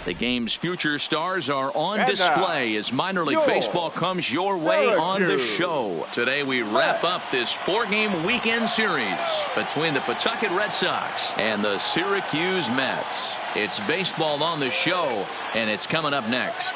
The game's future stars are on display as minor league baseball comes your way on the show. Today we wrap up this 4-game weekend series between the Pawtucket Red Sox and the Syracuse Mets. It's baseball on the show, and it's coming up next.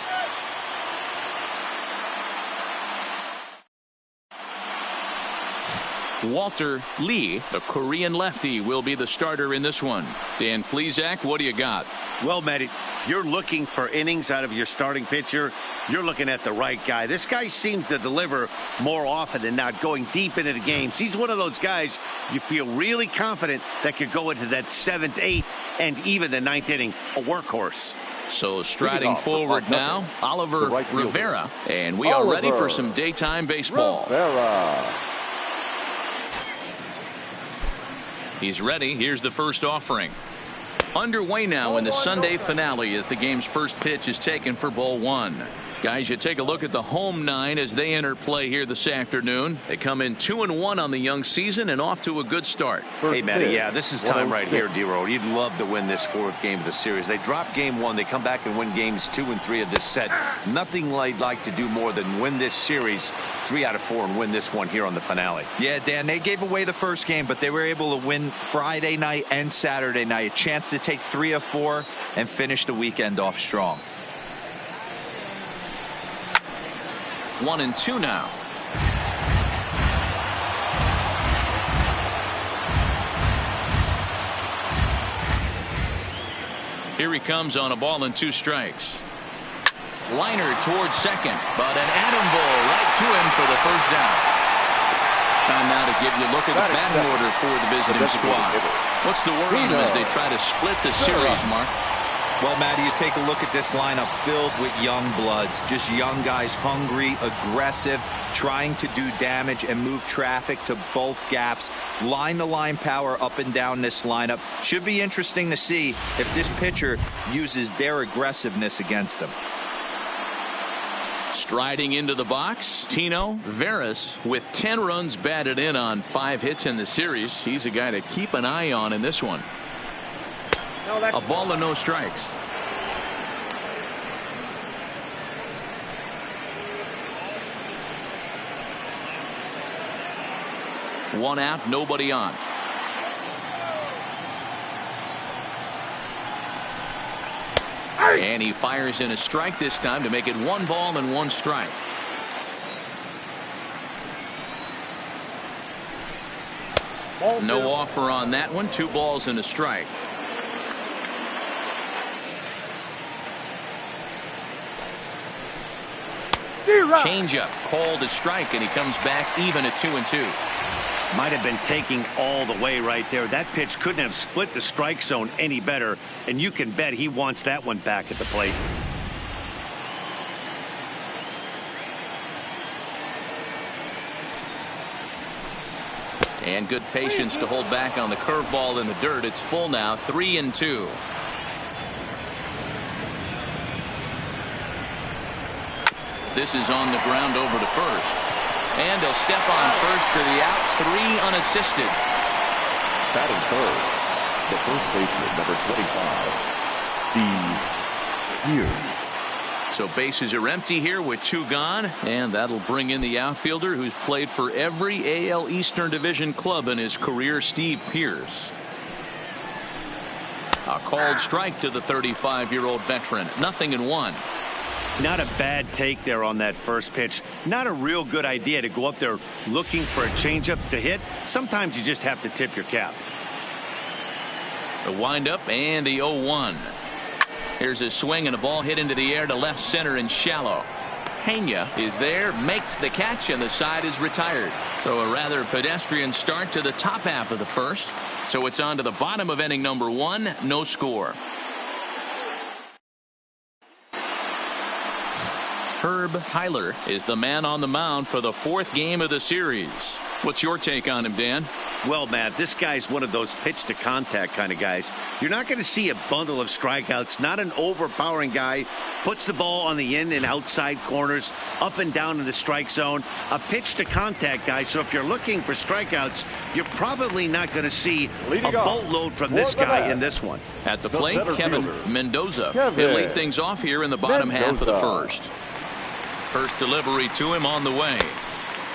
Walter Lee, the Korean lefty, will be the starter in this one. Dan Plesac, what do you got? Well, Matt, you're looking for innings out of your starting pitcher. You're looking at the right guy. This guy seems to deliver more often than not, going deep into the games. He's one of those guys you feel really confident that could go into that 7th, 8th, and even the 9th inning, a workhorse. So striding forward now, Oliver Rivera, and we are ready for some daytime baseball. He's ready. Here's the first offering. Underway now in the Sunday finale as the game's first pitch is taken for ball 1. Guys, you take a look at the home 9 as they enter play here this afternoon. They come in 2-1 on the young season and off to a good start. Hey, Matty, yeah, this is time right here, D-Road. You'd love to win this 4th game of the series. They drop game 1. They come back and win games 2 and 3 of this set. Nothing they'd like to do more than win this series 3 out of 4 and win this one here on the finale. Yeah, Dan, they gave away the first game, but they were able to win Friday night and Saturday night. A chance to take 3 of 4 and finish the weekend off strong. 1-2 now. Here he comes on a ball and 2 strikes. Liner towards second, but an atom ball right to him for the first down. Time now to give you a look at the batting order for the visiting squad. What's the word on them as they try to split the series, Mark? Well, Matty, you take a look at this lineup filled with young bloods, just young guys, hungry, aggressive, trying to do damage and move traffic to both gaps. Line-to-line power up and down this lineup. Should be interesting to see if this pitcher uses their aggressiveness against them. Striding into the box, Tino Veras with 10 runs batted in on 5 hits in the series. He's a guy to keep an eye on in this one. A ball and no strikes. One out, nobody on. And he fires in a strike this time to make it 1 ball and 1 strike. No offer on that one. 2 balls and a strike. Changeup called a strike, and he comes back even at 2-2. Might have been taking all the way right there. That pitch couldn't have split the strike zone any better, and you can bet he wants that one back at the plate. And good patience to hold back on the curveball in the dirt. It's full now, 3-2. This is on the ground over to first. And a step on first for the out, 3 unassisted. Batting third, the first baseman, number 25, Steve Pearce. So bases are empty here with 2 gone, and that'll bring in the outfielder who's played for every AL Eastern Division club in his career, Steve Pearce. A called strike to the 35-year-old veteran. 0-1. Not a bad take there on that first pitch. Not a real good idea to go up there looking for a changeup to hit. Sometimes you just have to tip your cap. The windup and the 0-1. Here's a swing and a ball hit into the air to left center and shallow. Pena is there, makes the catch, and the side is retired. So a rather pedestrian start to the top half of the first. So it's on to the bottom of inning number 1. No score. Herb Tyler is the man on the mound for the 4th game of the series. What's your take on him, Dan? Well, Matt, this guy's one of those pitch to contact kind of guys. You're not going to see a bundle of strikeouts, not an overpowering guy. Puts the ball on the in and outside corners, up and down in the strike zone. A pitch to contact guy. So if you're looking for strikeouts, you're probably not going to see a boatload from this guy in this one. At the plate, Kevin Mendoza. He'll lead things off here in the bottom half of the first. First delivery to him on the way.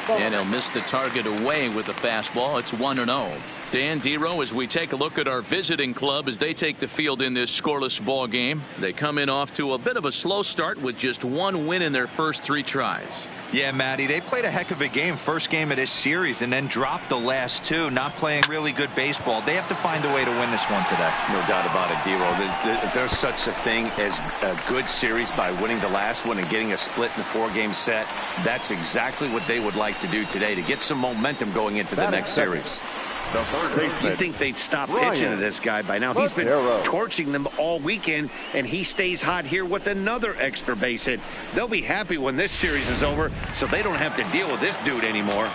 And he'll miss the target away with the fastball. It's 1-0. Dan Dero, as we take a look at our visiting club as they take the field in this scoreless ball game. They come in off to a bit of a slow start with just one win in their first 3 tries. Yeah, Matty, they played a heck of a game, first game of this series, and then dropped the last 2, not playing really good baseball. They have to find a way to win this one today. No doubt about it, Dero. There's such a thing as a good series by winning the last one and getting a split in the 4-game set. That's exactly what they would like to do today to get some momentum going into the next series. You'd think they'd stop pitching to this guy by now. He's been torching them all weekend, and he stays hot here with another extra base hit. They'll be happy when this series is over, so they don't have to deal with this dude anymore.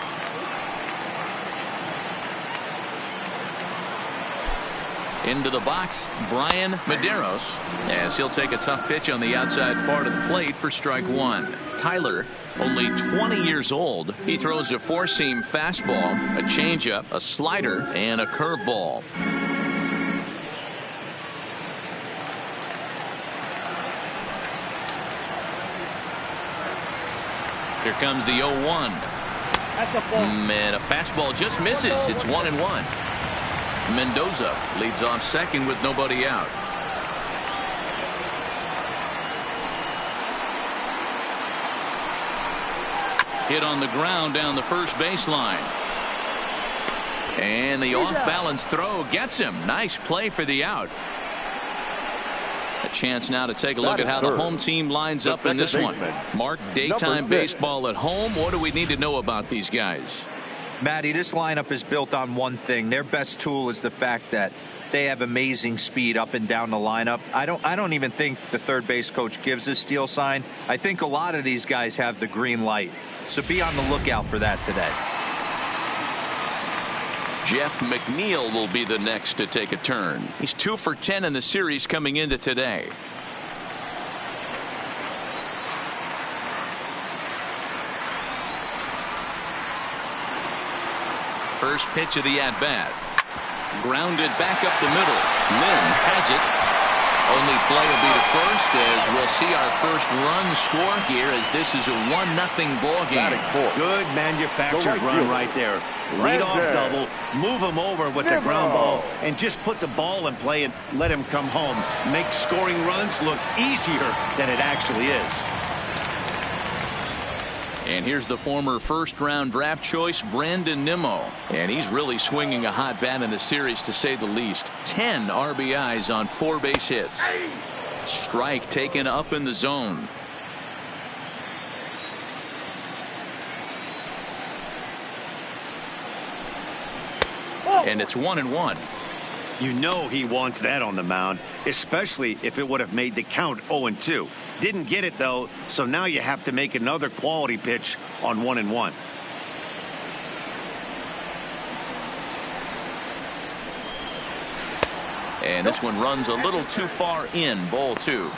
Into the box, Brian Medeiros, as he'll take a tough pitch on the outside part of the plate for strike 1. Tyler, only 20 years old. He throws a 4-seam fastball, a changeup, a slider, and a curveball. Here comes the 0-1. And a fastball just misses. It's 1-1. Mendoza leads off second with nobody out. Hit on the ground down the first baseline. And the off-balance throw gets him. Nice play for the out. A chance now to take a look at how the home team lines up in this one. Mark, daytime baseball at home. What do we need to know about these guys? Matty, this lineup is built on one thing. Their best tool is the fact that they have amazing speed up and down the lineup. I don't even think the third base coach gives a steal sign. I think a lot of these guys have the green light. So be on the lookout for that today. Jeff McNeil will be the next to take a turn. He's 2 for 10 in the series coming into today. First pitch of the at-bat. Grounded back up the middle. Lynn has it. Only play will be to first as we'll see our first run score here as this is a 1-0 ball game. Good manufactured run right there. Lead off double, move him over with the ground ball, and just put the ball in play and let him come home. Make scoring runs look easier than it actually is. And here's the former first-round draft choice, Brandon Nimmo. And he's really swinging a hot bat in the series, to say the least. 10 RBIs on 4 base hits. Strike taken up in the zone. And it's 1-1. You know he wants that on the mound, especially if it would have made the count 0-2. Didn't get it, though, so now you have to make another quality pitch on 1-1. And this one runs a little too far in, ball 2.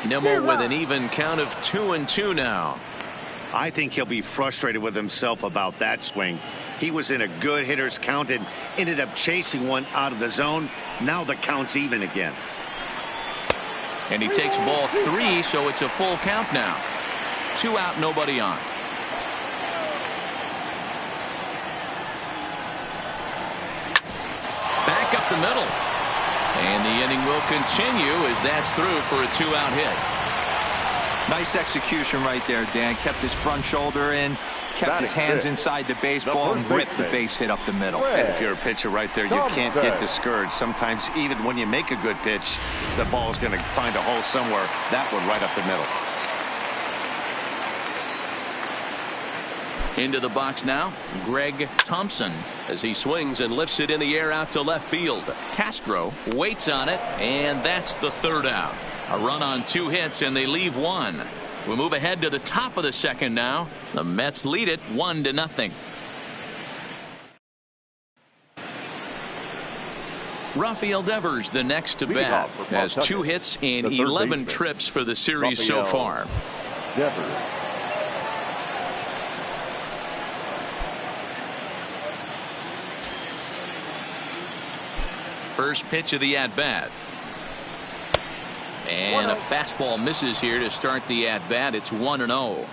Nimmo with an even count of 2-2 now. I think he'll be frustrated with himself about that swing. He was in a good hitter's count and ended up chasing one out of the zone. Now the count's even again. And he takes ball 3, so it's a full count now. 2 out, nobody on. Back up the middle. And the inning will continue as that's through for a 2-out hit. Nice execution right there, Dan. Kept his front shoulder in, kept his hands inside the baseball, and ripped the base hit up the middle. And if you're a pitcher right there, you can't get discouraged. Sometimes even when you make a good pitch, the ball's going to find a hole somewhere. That one right up the middle. Into the box now, Greg Thompson. As he swings and lifts it in the air out to left field. Castro waits on it, and that's the third out. A run on 2 hits, and they leave 1. We move ahead to the top of the second now. The Mets lead it 1-0. Rafael Devers, the next to bat, has 2 hits in 11 trips for the series so far. Devers. First pitch of the at-bat. And a fastball misses here to start the at-bat. It's 1-0.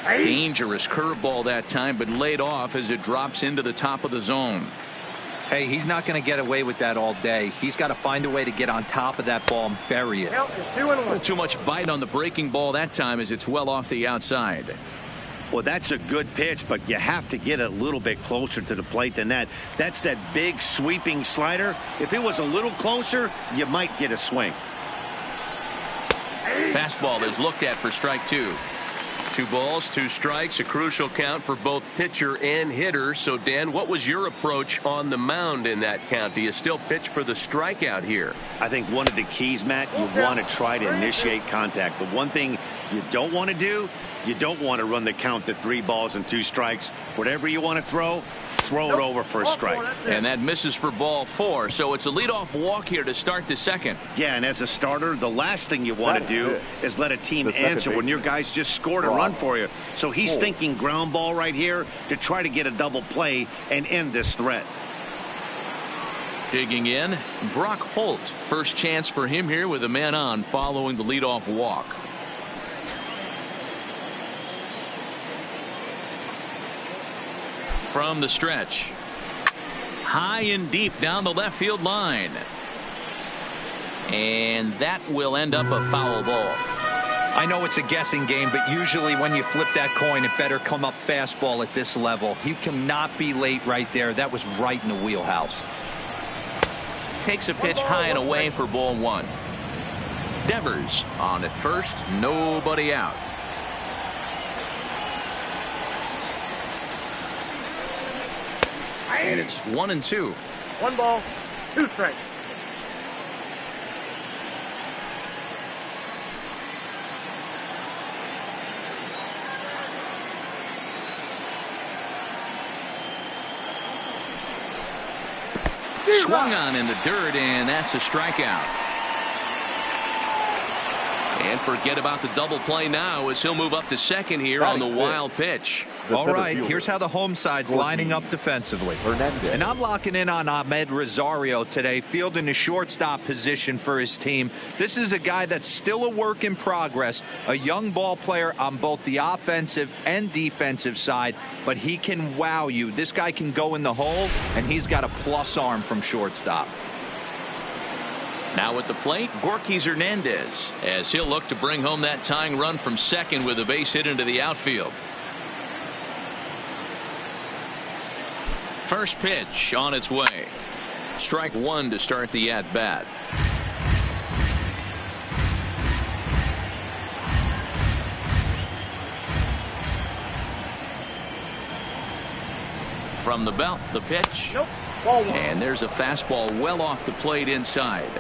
Dangerous curveball that time, but laid off as it drops into the top of the zone. Hey, he's not going to get away with that all day. He's got to find a way to get on top of that ball and bury it. Too much bite on the breaking ball that time as it's well off the outside. Well, that's a good pitch, but you have to get a little bit closer to the plate than that. That's that big sweeping slider. If it was a little closer, you might get a swing. Fastball is looked at for strike 2. 2 balls, 2 strikes, a crucial count for both pitcher and hitter. So, Dan, what was your approach on the mound in that count? Do you still pitch for the strikeout here? I think one of the keys, Matt, you want to try to initiate contact. The one thing you don't want to do, you don't want to run the count to 3 balls and 2 strikes. Whatever you want to throw it over for a strike. And that misses for ball 4. So it's a leadoff walk here to start the second. Yeah, and as a starter, the last thing you want to do is let a team answer when your guys just scored a run for you. So he's thinking ground ball right here to try to get a double play and end this threat. Digging in, Brock Holt. First chance for him here with a man on following the leadoff walk. From the stretch. High and deep down the left field line. And that will end up a foul ball. I know it's a guessing game, but usually when you flip that coin, it better come up fastball at this level. He cannot be late right there. That was right in the wheelhouse. Takes a pitch high and away for ball 1. Devers on at first, nobody out. And it's 1-2. 1 ball, 2 strikes. Swung on in the dirt, and that's a strikeout. And forget about the double play now as he'll move up to second here on the wild pitch. All right, here's how the home side's lining up defensively. Hernandez. And I'm locking in on Ahmed Rosario today, fielding the shortstop position for his team. This is a guy that's still a work in progress, a young ball player on both the offensive and defensive side, but he can wow you. This guy can go in the hole, and he's got a plus arm from shortstop. Now at the plate, Gorkys Hernandez, as he'll look to bring home that tying run from second with a base hit into the outfield. First pitch on its way. Strike 1 to start the at-bat. From the belt, the pitch. Nope. Ball 1. And there's a fastball well off the plate inside.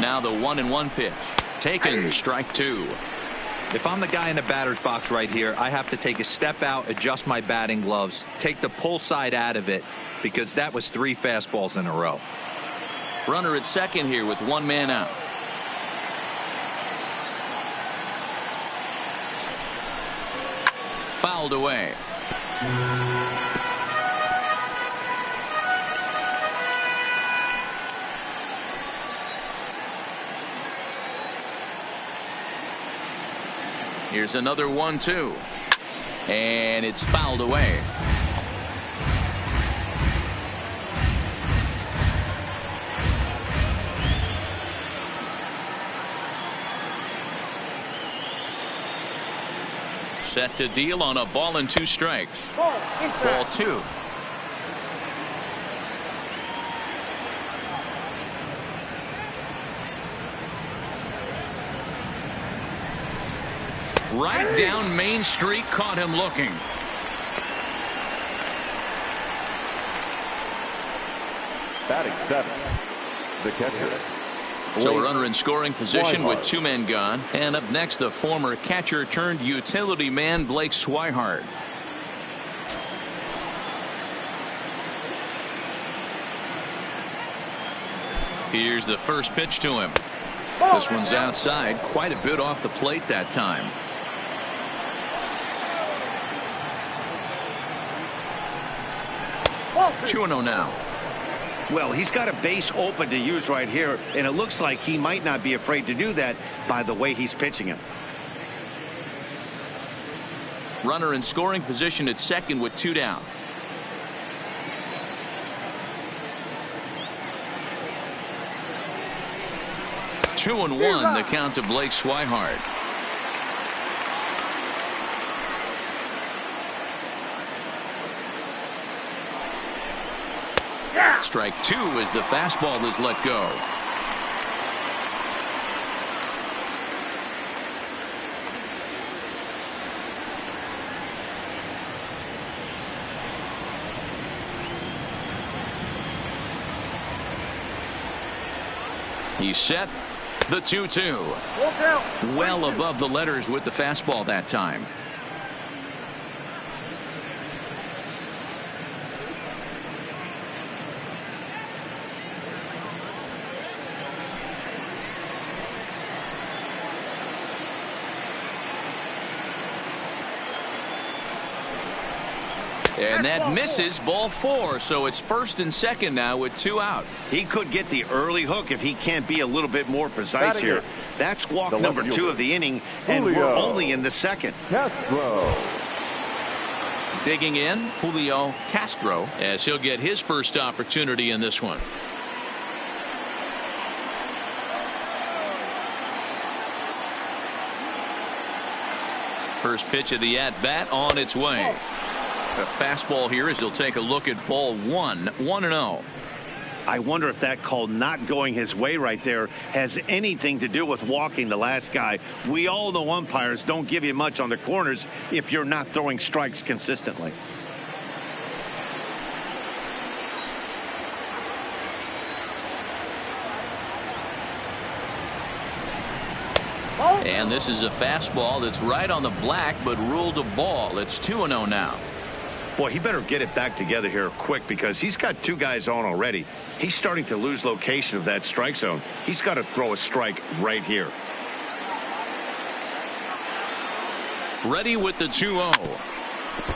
Now the 1-1 pitch. Taken, strike 2. If I'm the guy in the batter's box right here, I have to take a step out, adjust my batting gloves, take the pull side out of it, because that was 3 fastballs in a row. Runner at second here with 1 man out. Fouled away. Here's another 1-2. And it's fouled away. Set to deal on a ball and 2 strikes. Ball 2. Right down Main Street, caught him looking. Batting 7, the catcher. So a runner in scoring position with 2 men gone. And up next, the former catcher turned utility man, Blake Swihart. Here's the first pitch to him. This one's outside, quite a bit off the plate that time. Two and 0 now. Well, he's got a base open to use right here, and it looks like he might not be afraid to do that by the way he's pitching him. Runner in scoring position at second with 2 down. Two and 1 the count to Blake Swihart. Strike 2 as the fastball is let go. He's set. The 2-2. Well above the letters with the fastball that time. And that misses, ball 4. So it's first and second now with 2 out. He could get the early hook if he can't be a little bit more precise here. That's walk number 2 of the inning, and we're only in the second. Castro. Digging in, Julio Castro, as he'll get his first opportunity in this one. First pitch of the at-bat on its way. A fastball here as he'll take a look at ball 1, 1-0. I wonder if that call not going his way right there has anything to do with walking the last guy. We all know umpires don't give you much on the corners if you're not throwing strikes consistently. And this is a fastball that's right on the black but ruled a ball. It's 2-0 now. Boy, he better get it back together here quick because he's got 2 guys on already. He's starting to lose location of that strike zone. He's got to throw a strike right here. Ready with the 2-0.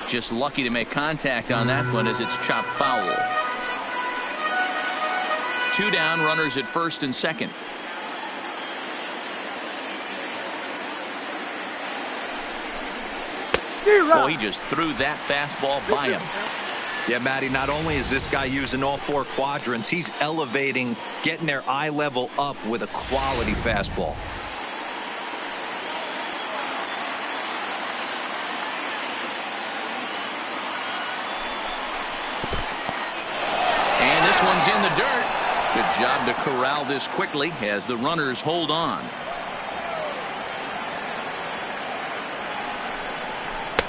Just lucky to make contact on that one as it's chopped foul. 2 down, runners at first and second. Oh, he just threw that fastball by him. Yeah, Matty, not only is this guy using all 4 quadrants, he's elevating, getting their eye level up with a quality fastball. And this one's in the dirt. Good job to corral this quickly as the runners hold on.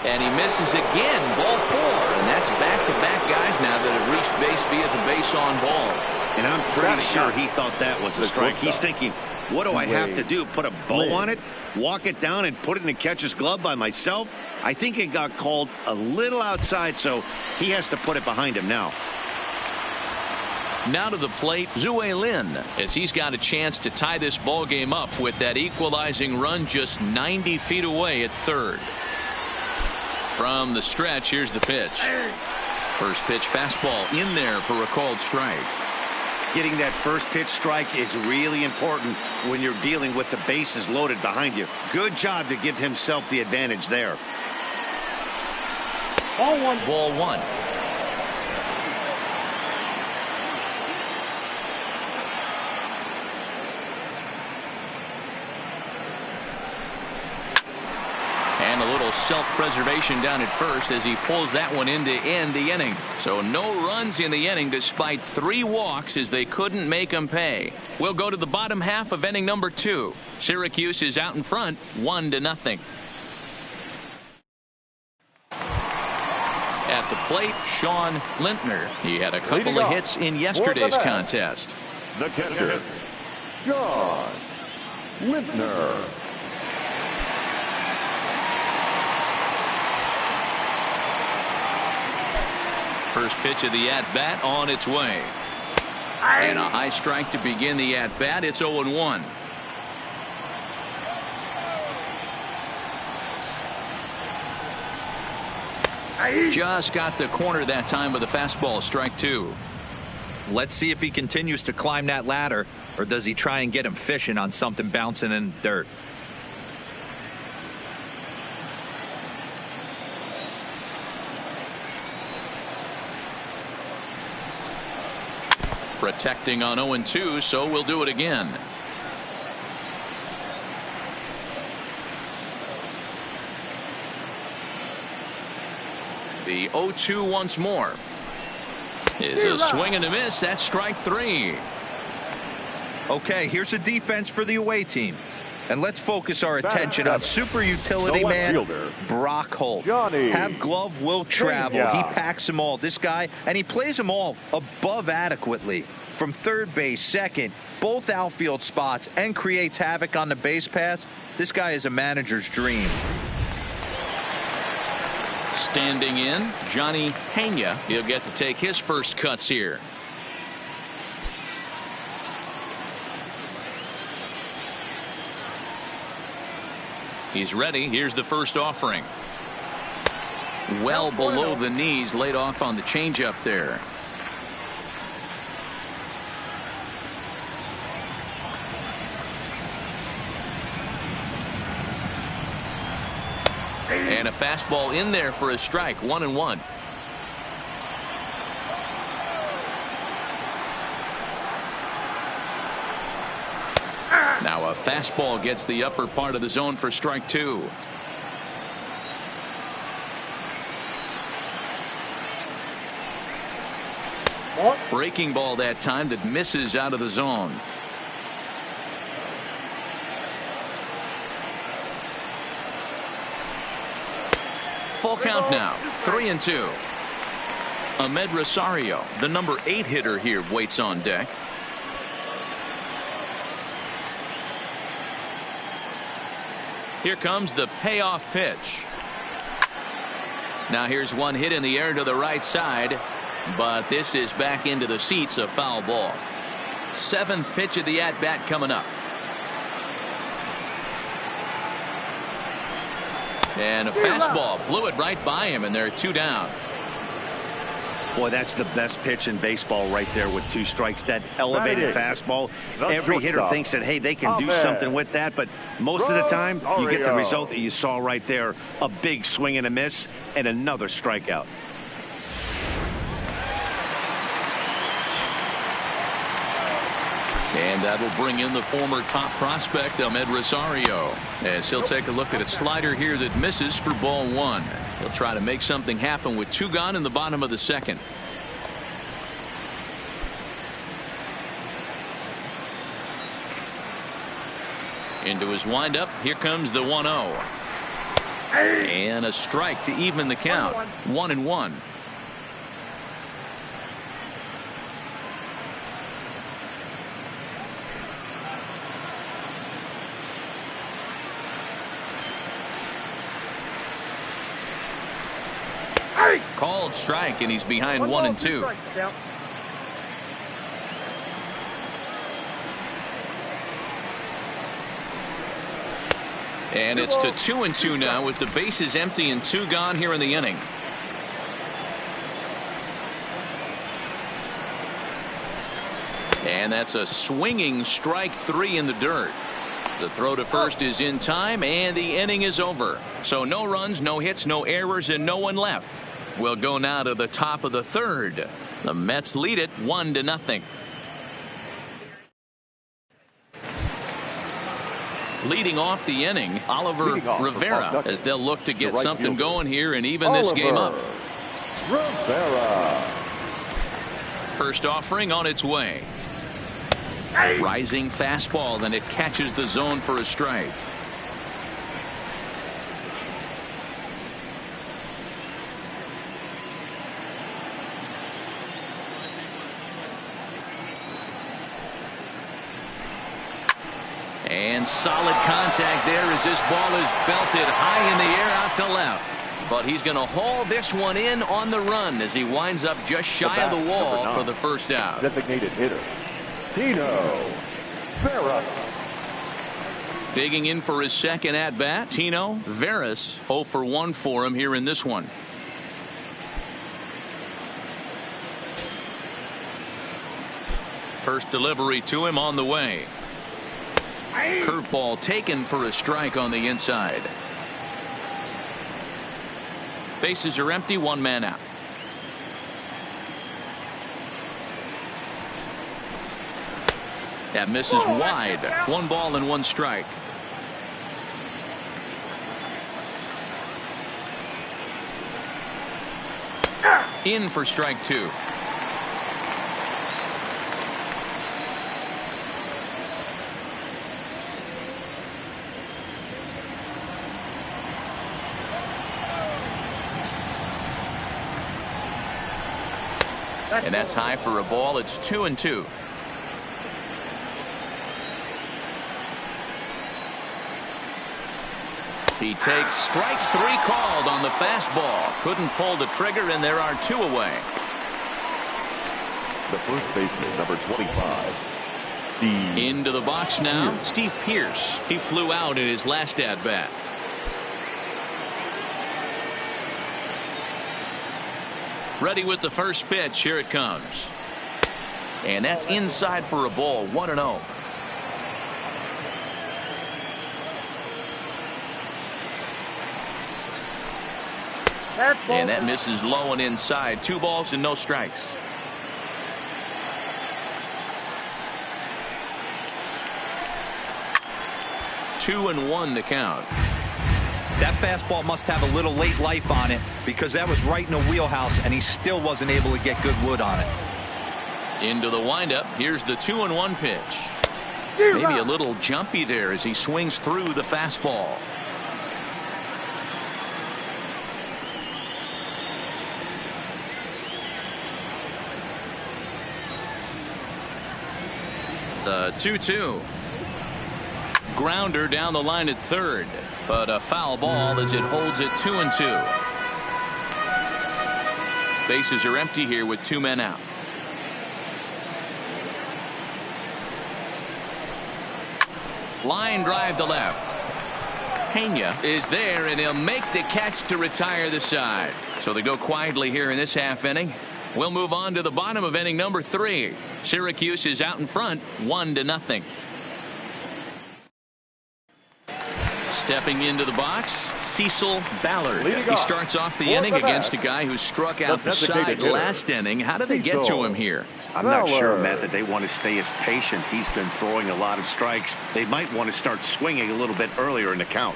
And he misses again, ball 4. And that's back-to-back guys now that have reached base via the base on ball. And I'm pretty sure he thought that was a strike. He's thinking, what do I have to do? Put a bow on it? Walk it down and put it in the catcher's glove by myself? I think it got called a little outside, so he has to put it behind him now. Now to the plate, Zue Lin, as he's got a chance to tie this ball game up with that equalizing run just 90 feet away at third. From the stretch, here's the pitch. First pitch fastball in there for a called strike. Getting that first pitch strike is really important when you're dealing with the bases loaded behind you. Good job to give himself the advantage there. Ball 1. Ball 1. And a little self-preservation down at first as he pulls that one in to end the inning. So no runs in the inning despite 3 walks as they couldn't make them pay. We'll go to the bottom half of inning number 2. Syracuse is out in front 1-0. At the plate, Sean Lintner. He had a couple of hits in yesterday's contest. The catcher, Sean Lintner. First pitch of the at-bat on its way. And a high strike to begin the at-bat. It's 0-1. Just got the corner that time with a fastball. Strike 2. Let's see if he continues to climb that ladder, or does he try and get him fishing on something bouncing in the dirt. Protecting on 0-2, so we'll do it again. The 0-2 once more. Is a swing and a miss. That's strike 3. Okay, here's a defense for the away team. And let's focus our attention on super utility man Brock Holt. Have glove will travel. He packs them all. This guy, and he plays them all above adequately. From third base, second, both outfield spots, and creates havoc on the base pass. This guy is a manager's dream. Standing in, Johnny Pena. He'll get to take his first cuts here. He's ready. Here's the first offering. Well below the knees, laid off on the changeup there. And a fastball in there for a strike. 1-1. Now a fastball gets the upper part of the zone for strike 2. Breaking ball that time that misses out of the zone. Full count now. 3-2. Ahmed Rosario, the number 8 hitter here, waits on deck. Here comes the payoff pitch. Now here's one hit in the air to the right side, but this is back into the seats, a foul ball. 7th pitch of the at-bat coming up. And a fastball blew it right by him, and they're 2 down. Boy, that's the best pitch in baseball right there with 2 strikes. That elevated fastball. Every hitter thinks that, hey, they can do something with that. But most of the time, you get the result that you saw right there. A big swing and a miss and another strikeout. And that will bring in the former top prospect, Ahmed Rosario, as he'll take a look at a slider here that misses for ball 1. He'll try to make something happen with 2 gone in the bottom of the 2nd. Into his windup. Here comes the 1-0. And a strike to even the count. 1-1. Called strike, and he's behind 1-2. And it's to 2-2 now with the bases empty and 2 gone here in the inning. And that's a swinging strike 3 in the dirt. The throw to first is in time, and the inning is over. So no runs, no hits, no errors, and no one left. We'll go now to the top of the 3rd. The Mets lead it 1-0. Leading off the inning, Oliver Rivera, as they'll look to get something going here and even this game up. Rivera. First offering on its way. Rising fastball, and it catches the zone for a strike. And solid contact there as this ball is belted high in the air out to left. But he's going to haul this one in on the run as he winds up just shy of the wall for the first out. Designated hitter, Tino Veras. Digging in for his second at bat, Tino Veras. 0 for 1 for him here in this one. First delivery to him on the way. Curveball taken for a strike on the inside. Bases are empty, one man out. That misses wide. 1 ball and 1 strike. In for strike 2. And that's high for a ball. It's 2-2. He takes strike 3 called on the fastball. Couldn't pull the trigger, and there are 2 away. The first baseman, number 25, Steve. Into the box now, Pierce. Steve Pierce. He flew out in his last at bat. Ready with the first pitch. Here it comes. And that's inside for a ball. 1-0. And that misses low and inside. 2 balls and no strikes. Two and 1 the count. That fastball must have a little late life on it because that was right in the wheelhouse and he still wasn't able to get good wood on it. Into the windup. Here's the 2-1 pitch. Maybe a little jumpy there as he swings through the fastball. The 2-2. Grounder down the line at third, but a foul ball as it holds it 2-2. Bases are empty here with 2 men out. Line drive to left. Pena is there, and he'll make the catch to retire the side. So they go quietly here in this half inning. We'll move on to the bottom of inning number 3. Syracuse is out in front, 1-0. Stepping into the box, Cecil Ballard. He starts off the inning against a guy who struck out the side last inning. How did they get to him here? I'm not sure, Matt, that they want to stay as patient. He's been throwing a lot of strikes. They might want to start swinging a little bit earlier in the count.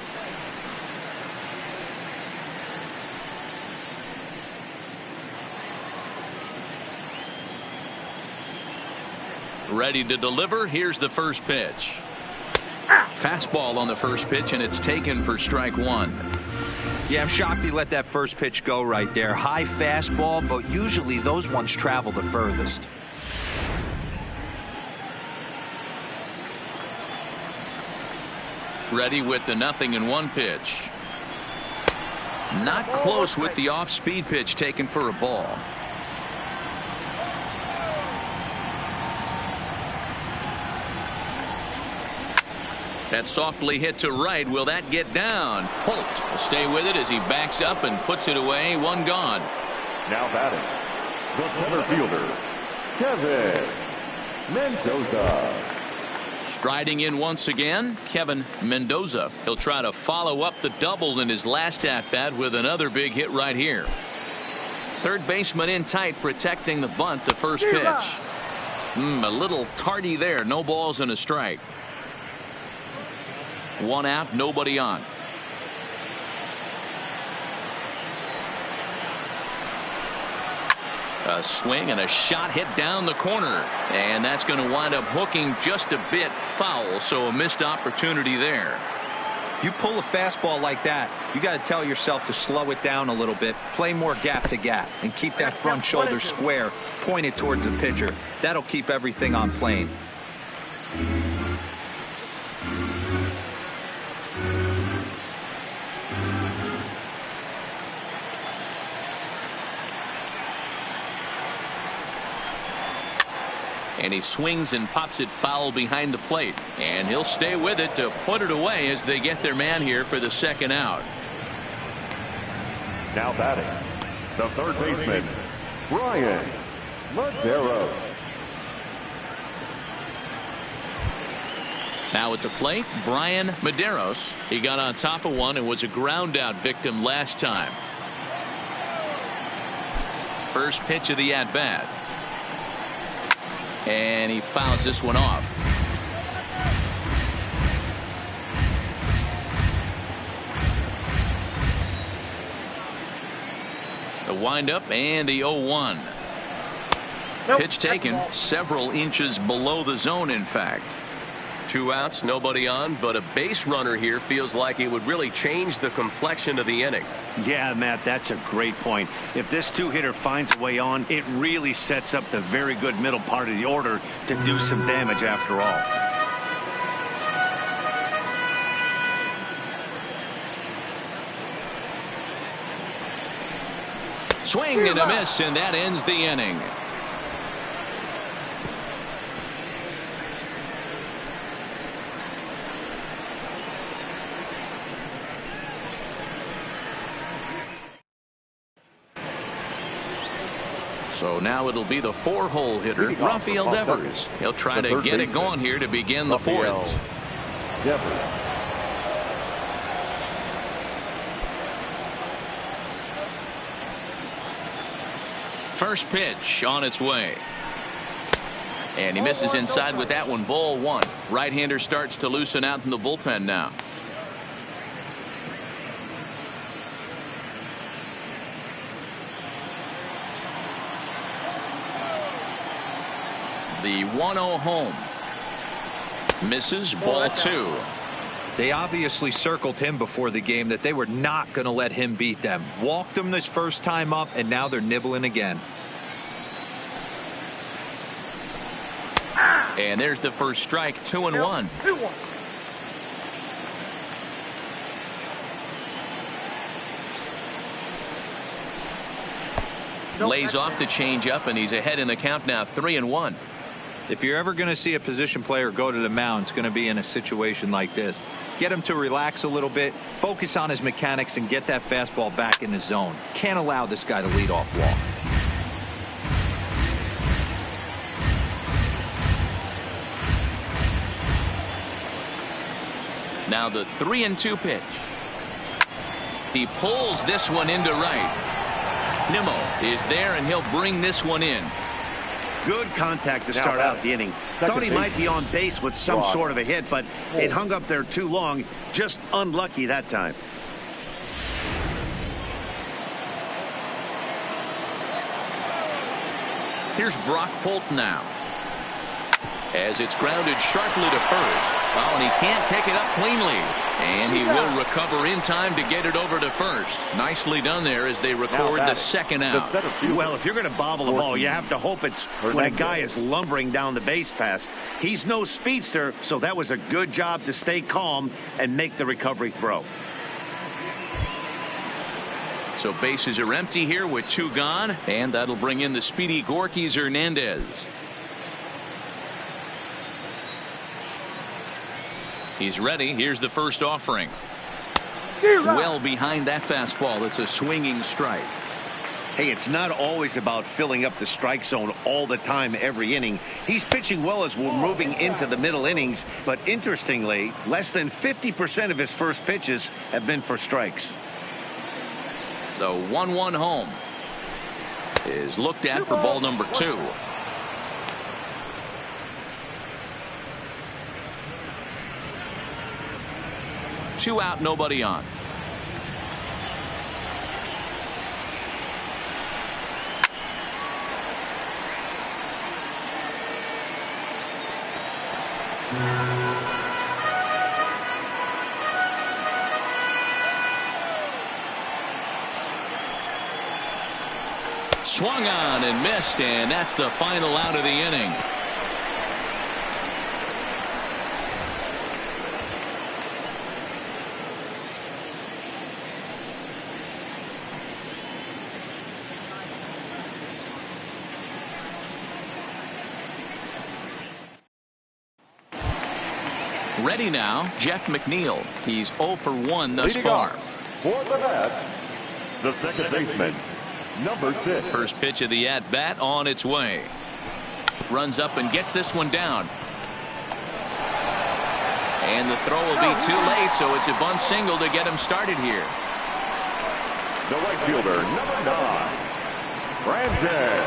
Ready to deliver. Here's the first pitch. Fastball on the first pitch, and it's taken for strike 1. Yeah, I'm shocked he let that first pitch go right there. High fastball, but usually those ones travel the furthest. Ready with the 0-1 pitch. Not close with the off-speed pitch taken for a ball. That's softly hit to right. Will that get down? Holt will stay with it as he backs up and puts it away. 1 gone. Now batting, the center fielder, Kevin Mendoza. Striding in once again, Kevin Mendoza. He'll try to follow up the double in his last at-bat with another big hit right here. Third baseman in tight, protecting the bunt, the first pitch. A little tardy there. No balls and a strike. 1 out, nobody on. A swing and a shot hit down the corner, and that's going to wind up hooking just a bit foul, so a missed opportunity there. You pull a fastball like that, you got to tell yourself to slow it down a little bit, play more gap to gap, and keep that front shoulder square, pointed towards the pitcher. That'll keep everything on plane. And he swings and pops it foul behind the plate. And he'll stay with it to put it away as they get their man here for the second out. Now batting, the third baseman, Brian Medeiros. Now at the plate, Brian Medeiros. He got on top of one and was a ground out victim last time. First pitch of the at bat. And he fouls this one off. The windup and the 0-1. Nope. Pitch taken several inches below the zone, in fact. 2 outs, nobody on, but a base runner here feels like it would really change the complexion of the inning. Yeah, Matt, that's a great point. If this 2-hitter finds a way on, it really sets up the very good middle part of the order to do some damage after all. Swing and a miss, and that ends the inning. So now it'll be the 4-hole hitter, Rafael Devers. He'll try to get it going here to begin the 4th. Devers. First pitch on its way. And he misses inside with that one. Ball 1. Right-hander starts to loosen out in the bullpen now. The 1-0 home. Misses. Ball 2. They obviously circled him before the game that they were not going to let him beat them. Walked him this first time up, and now they're nibbling again. And there's the first strike. 2-1. 2-1. Lays off the changeup, and he's ahead in the count now. 3-1. If you're ever going to see a position player go to the mound, it's going to be in a situation like this. Get him to relax a little bit, focus on his mechanics, and get that fastball back in the zone. Can't allow this guy to lead off walk. Now the 3-2 pitch. He pulls this one into right. Nimmo is there, and he'll bring this one in. Good contact to start out the inning. Thought he might be on base with some sort of a hit, but it hung up there too long. Just unlucky that time. Here's Brock Holt now. As it's grounded sharply to first. Oh, and he can't pick it up cleanly. And he will recover in time to get it over to first. Nicely done there as they record the second out. Well, if you're going to bobble the ball, you have to hope it's when a guy is lumbering down the base pass. He's no speedster, so that was a good job to stay calm and make the recovery throw. So bases are empty here with 2 gone, and that'll bring in the speedy Gorky Hernandez. He's ready. Here's the first offering. Well behind that fastball. It's a swinging strike. Hey, it's not always about filling up the strike zone all the time every inning. He's pitching well as we're moving into the middle innings, but interestingly, less than 50% of his first pitches have been for strikes. The 1-1 home is looked at for ball number 2. 2 out, nobody on. Swung on and missed, and that's the final out of the inning. Ready now, Jeff McNeil. He's 0 for 1 thus far. For the Mets, the second baseman, number 6. First pitch of the at-bat on its way. Runs up and gets this one down. And the throw will be too late, so it's a bunt single to get him started here. The right fielder, number 9, Brandon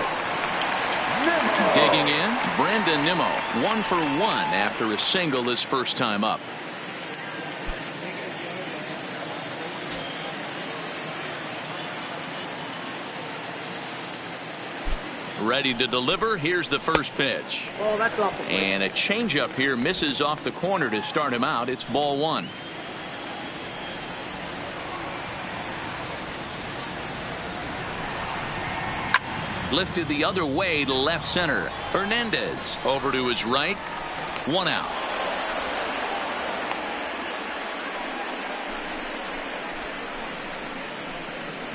Nimmo. Digging in, Brandon Nimmo, 1 for 1 after a single his first time up. Ready to deliver. Here's the first pitch. Oh, that's off the plate. And a changeup here misses off the corner to start him out. It's ball 1. Lifted the other way to left center. Hernandez over to his right. 1 out.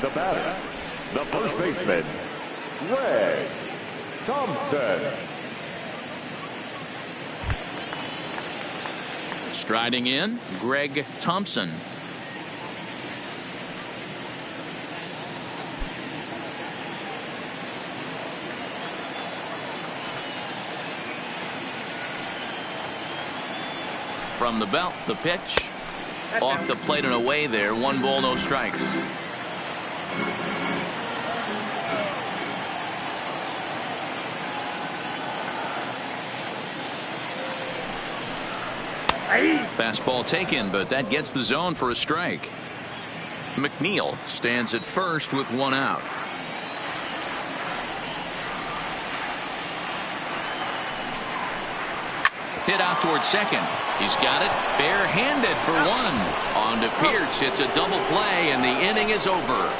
The batter, the first baseman, Greg Thompson. Striding in, Greg Thompson. From the belt, the pitch. Off the plate and away there. 1 ball, no strikes. Fastball taken, but that gets the zone for a strike. McNeil stands at first with 1 out. Hit out towards second. He's got it barehanded for 1. On to Pearce. It's a double play, and the inning is over.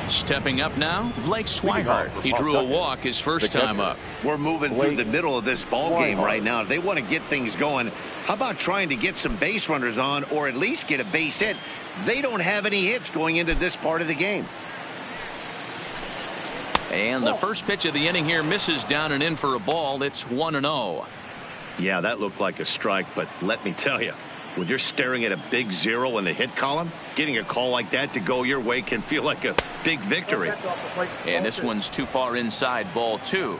Stepping up now, Blake Swihart. He drew a walk his first time up. We're moving through the middle of this ball game right now. If they want to get things going, how about trying to get some base runners on, or at least get a base hit? They don't have any hits going into this part of the game. And the first pitch of the inning here misses down and in for a ball. It's 1-0. Yeah, that looked like a strike, but let me tell you, when you're staring at a big 0 in the hit column, getting a call like that to go your way can feel like a big victory. And this one's too far inside, ball 2.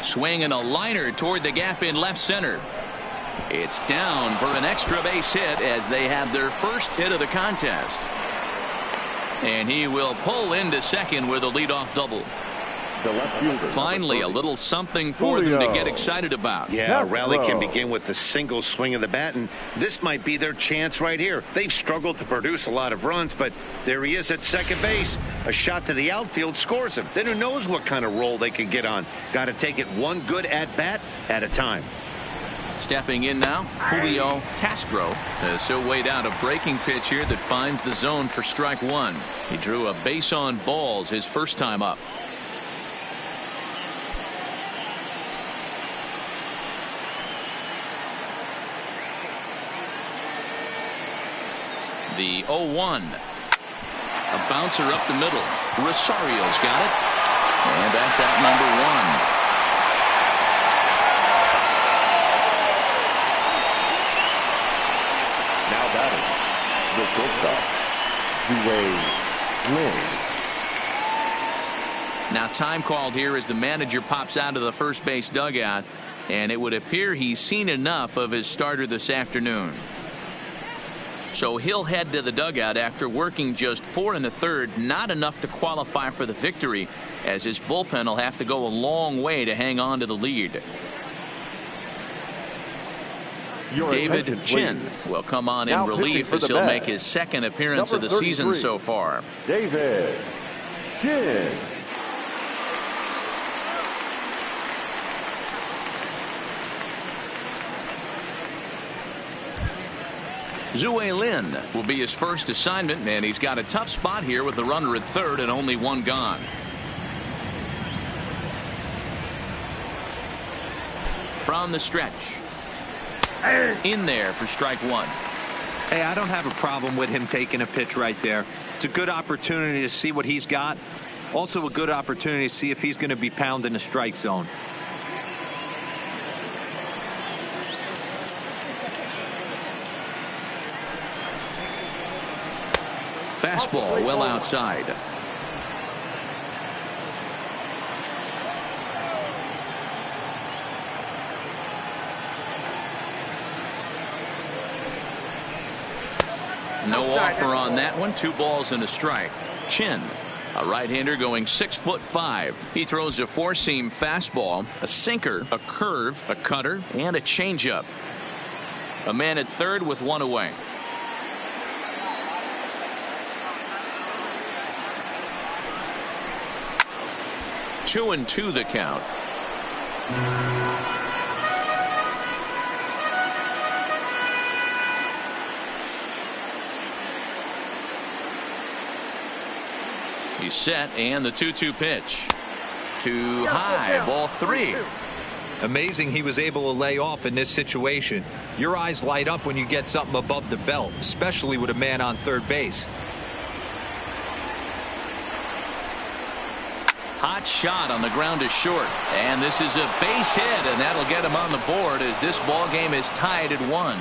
Swinging a liner toward the gap in left center. It's down for an extra base hit as they have their first hit of the contest. And he will pull into second with a leadoff double. The left fielder, finally a little something for them to get excited about. Yeah, a rally can begin with a single swing of the bat, and this might be their chance right here. They've struggled to produce a lot of runs, but there he is at second base. A shot to the outfield scores him. Then who knows what kind of roll they can get on. Got to take it one good at bat at a time. Stepping in now, Julio Castro has so weighed out a breaking pitch here that finds the zone for strike 1. He drew a base on balls his first time up. The 0-1. A bouncer up the middle. Rosario's got it. And that's out number 1. Now batting, the shortstop, Time called here as the manager pops out of the first base dugout, and it would appear he's seen enough of his starter this afternoon. So he'll head to the dugout after working just 4 1/3, not enough to qualify for the victory, as his bullpen will have to go a long way to hang on to the lead. David Chin will come on in relief as he'll make his second appearance of the season so far. David Chin. Zue Lin will be his first assignment, and he's got a tough spot here with the runner at third and only one gone. From the stretch. In there for strike one. Hey, I don't have a problem with him taking a pitch right there. It's a good opportunity to see what he's got. Also a good opportunity to see if he's going to be pounding the strike zone. Fastball well outside. No offer on that one. 2 balls and a strike. Chin, a right-hander going 6'5". He throws a 4-seam fastball, a sinker, a curve, a cutter, and a changeup. A man at third with 1 away. Two and 2 the count. He's set, and the 2-2 pitch. Too high, ball 3. Amazing he was able to lay off in this situation. Your eyes light up when you get something above the belt, especially with a man on third base. Hot shot on the ground to short, and this is a base hit, and that'll get him on the board as this ball game is tied at 1.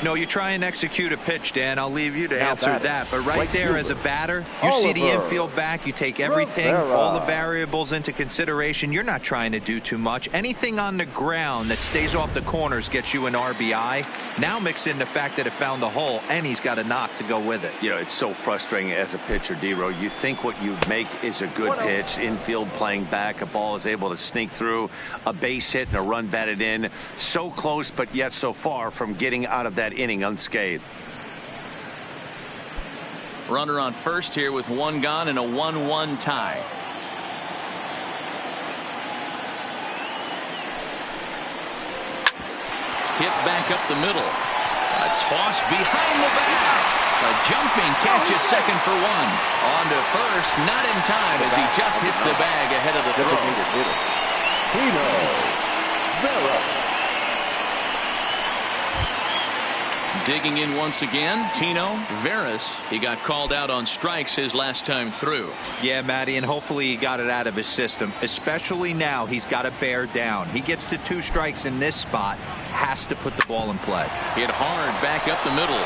No, you try and execute a pitch, Dan. I'll leave you to answer that. But right there as a batter, you see the infield back. You take everything, all the variables into consideration. You're not trying to do too much. Anything on the ground that stays off the corners gets you an RBI. Now mix in the fact that it found the hole, and he's got a knock to go with it. You know, it's so frustrating as a pitcher, D-Row. You think what you make is a good pitch. Infield playing back. A ball is able to sneak through. A base hit and a run batted in. So close, but yet so far from getting out of that inning unscathed. Runner on first here with 1 gone and a 1-1 tie. Hit back up the middle. A toss behind the back. A jumping catch at second for 1. On to first, not in time as he just hits the bag ahead of the throw. Tino Vera. Digging in once again, Tino Veras. He got called out on strikes his last time through. Yeah, Matty, and hopefully he got it out of his system. Especially now, he's got to bear down. He gets the 2 strikes in this spot, has to put the ball in play. Hit hard back up the middle.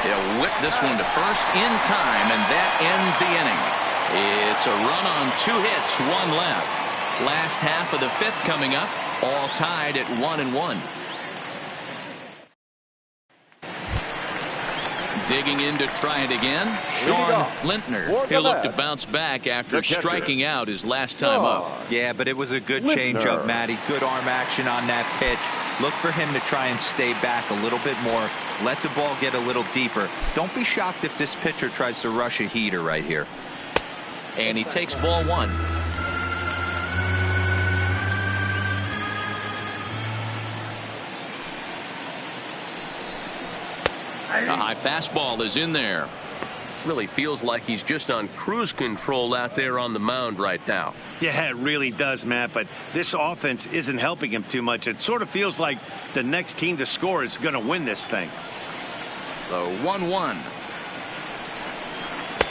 He'll whip this one to first in time, and that ends the inning. It's a run on 2 hits, 1 left. Last half of the 5th coming up, all tied at 1-1. Digging in to try it again, Sean Lintner. He'll look to bounce back after striking out his last time up. Yeah, but it was a good changeup, Matty. Good arm action on that pitch. Look for him to try and stay back a little bit more. Let the ball get a little deeper. Don't be shocked if this pitcher tries to rush a heater right here. And he takes ball 1. A high fastball is in there. Really feels like he's just on cruise control out there on the mound right now. Yeah, it really does, Matt, but this offense isn't helping him too much. It sort of feels like the next team to score is going to win this thing. The 1-1.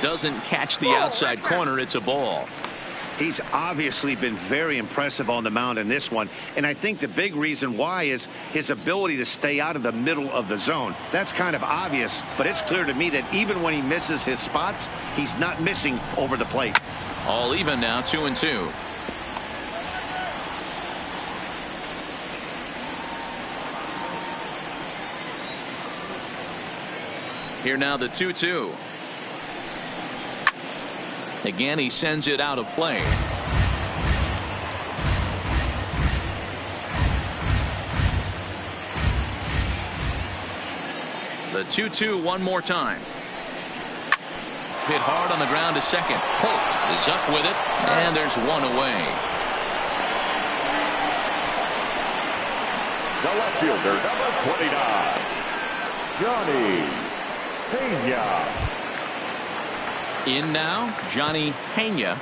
Doesn't catch the outside corner. It's a ball. He's obviously been very impressive on the mound in this one, and I think the big reason why is his ability to stay out of the middle of the zone. That's kind of obvious, but it's clear to me that even when he misses his spots, he's not missing over the plate. All even now, 2-2. Here now the 2-2. Again, he sends it out of play. The 2-2 one more time. Hit hard on the ground to second. Holt is up with it, and there's one away. The left fielder, number 29, Johnny Pena. In now, Johnny Pena.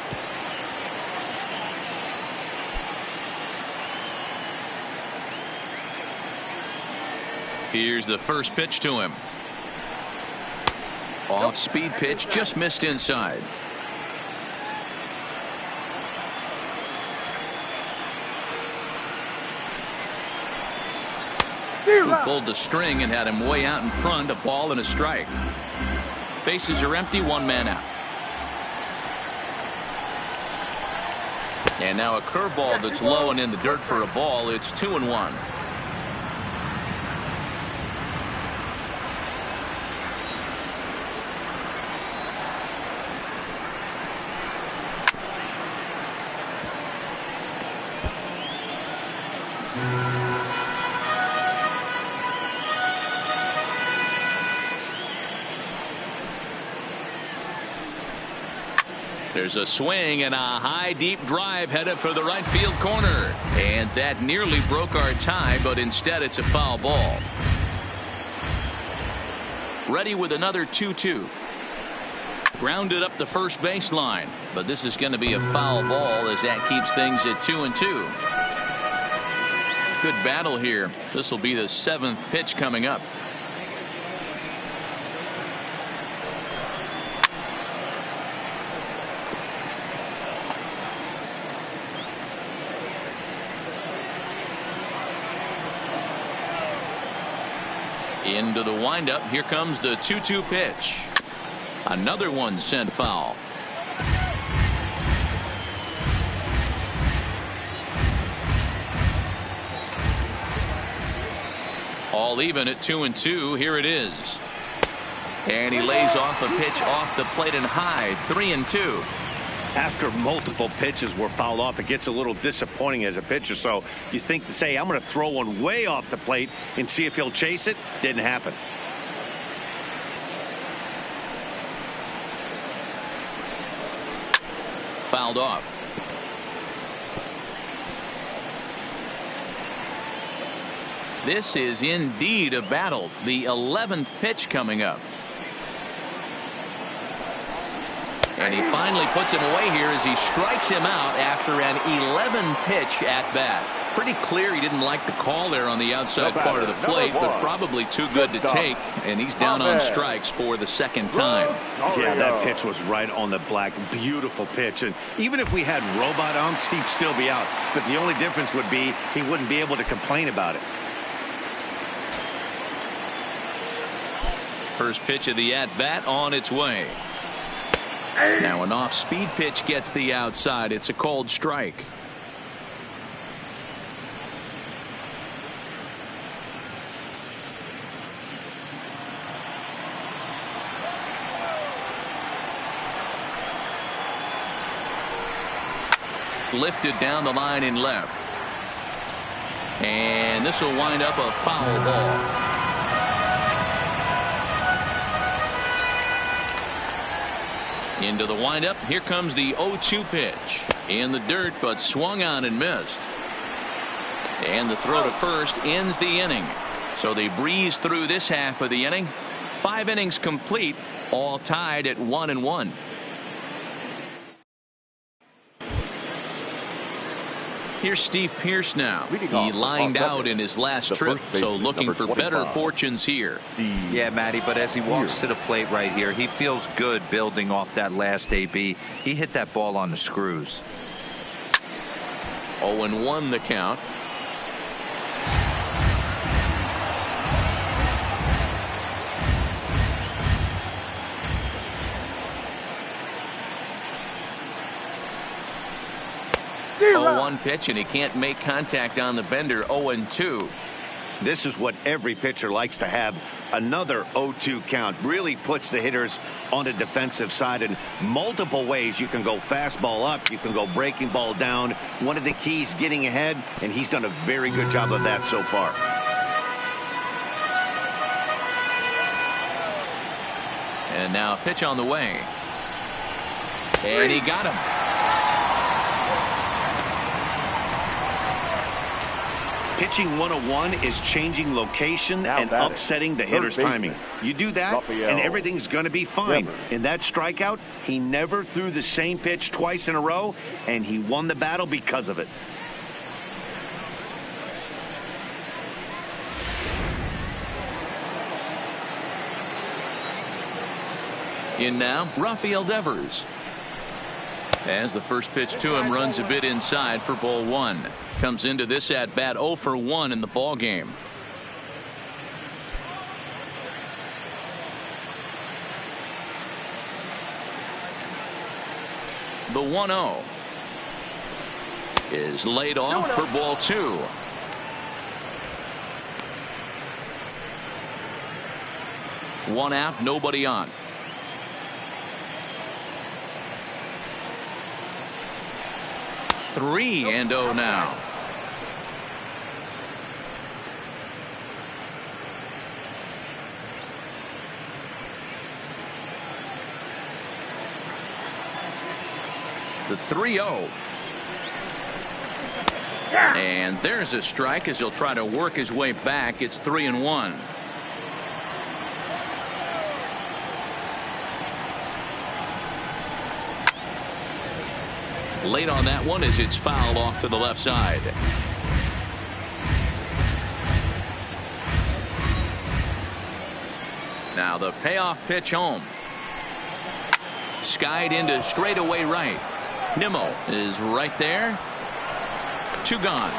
Here's the first pitch to him. Off speed pitch, just missed inside. Who pulled the string and had him way out in front, a ball and a strike. Bases are empty, one man out. And now a curveball that's low and in the dirt for a ball. It's 2-1. There's a swing and a high deep drive headed for the right field corner, and that nearly broke our tie, but instead it's a foul ball. Ready with another 2-2. Grounded up the first baseline, but this is going to be a foul ball as that keeps things at 2-2. Good battle here. This will be the 7th pitch coming up. Into the windup. Here comes the 2-2 pitch. Another one sent foul. All even at 2-2. Here it is. And he lays off a pitch off the plate and high. 3-2. After multiple pitches were fouled off, it gets a little disappointing as a pitcher. So you think to say, I'm going to throw one way off the plate and see if he'll chase it. Didn't happen. Fouled off. This is indeed a battle. The 11th pitch coming up. And he finally puts him away here as he strikes him out after an 11-pitch at bat. Pretty clear he didn't like the call there on the outside part of the plate, but probably too good to take, and he's down on strikes for the second time. Yeah, that pitch was right on the black. Beautiful pitch. And even if we had robot umps, he'd still be out. But the only difference would be he wouldn't be able to complain about it. First pitch of the at-bat on its way. Now an off-speed pitch gets the outside. It's a called strike. Lifted down the line in left. And this will wind up a foul ball. Into the windup. Here comes the 0-2 pitch. In the dirt, but swung on and missed. And the throw to first ends the inning. So they breeze through this half of the inning. 5 innings complete, all tied at 1-1. Here's Steve Pearce now. He lined out in his last trip, so looking for better fortunes here. Yeah, Matty, but as he walks to the plate right here, he feels good building off that last AB. He hit that ball on the screws. 0-1 the count. 0-1 pitch, and he can't make contact on the bender. 0-2. This is what every pitcher likes to have. Another 0-2 count really puts the hitters on the defensive side in multiple ways. You can go fastball up. You can go breaking ball down. One of the keys, getting ahead, and he's done a very good job of that so far. And now a pitch on the way. And he got him. Pitching 101 is changing location and upsetting the hitter's timing. You do that, and everything's going to be fine. In that strikeout, he never threw the same pitch twice in a row, and he won the battle because of it. In now, Rafael Devers. As the first pitch to him runs a bit inside for ball 1. Comes into this at bat 0 for 1 in the ball game. The 1-0 is laid off for ball 2. One out, nobody on. Three and 0 now. The 3-0. And there's a strike as he'll try to work his way back. It's 3-1. Late on that one as it's fouled off to the left side. Now the payoff pitch home. Skied into straightaway right. Nimmo is right there. 2 gone.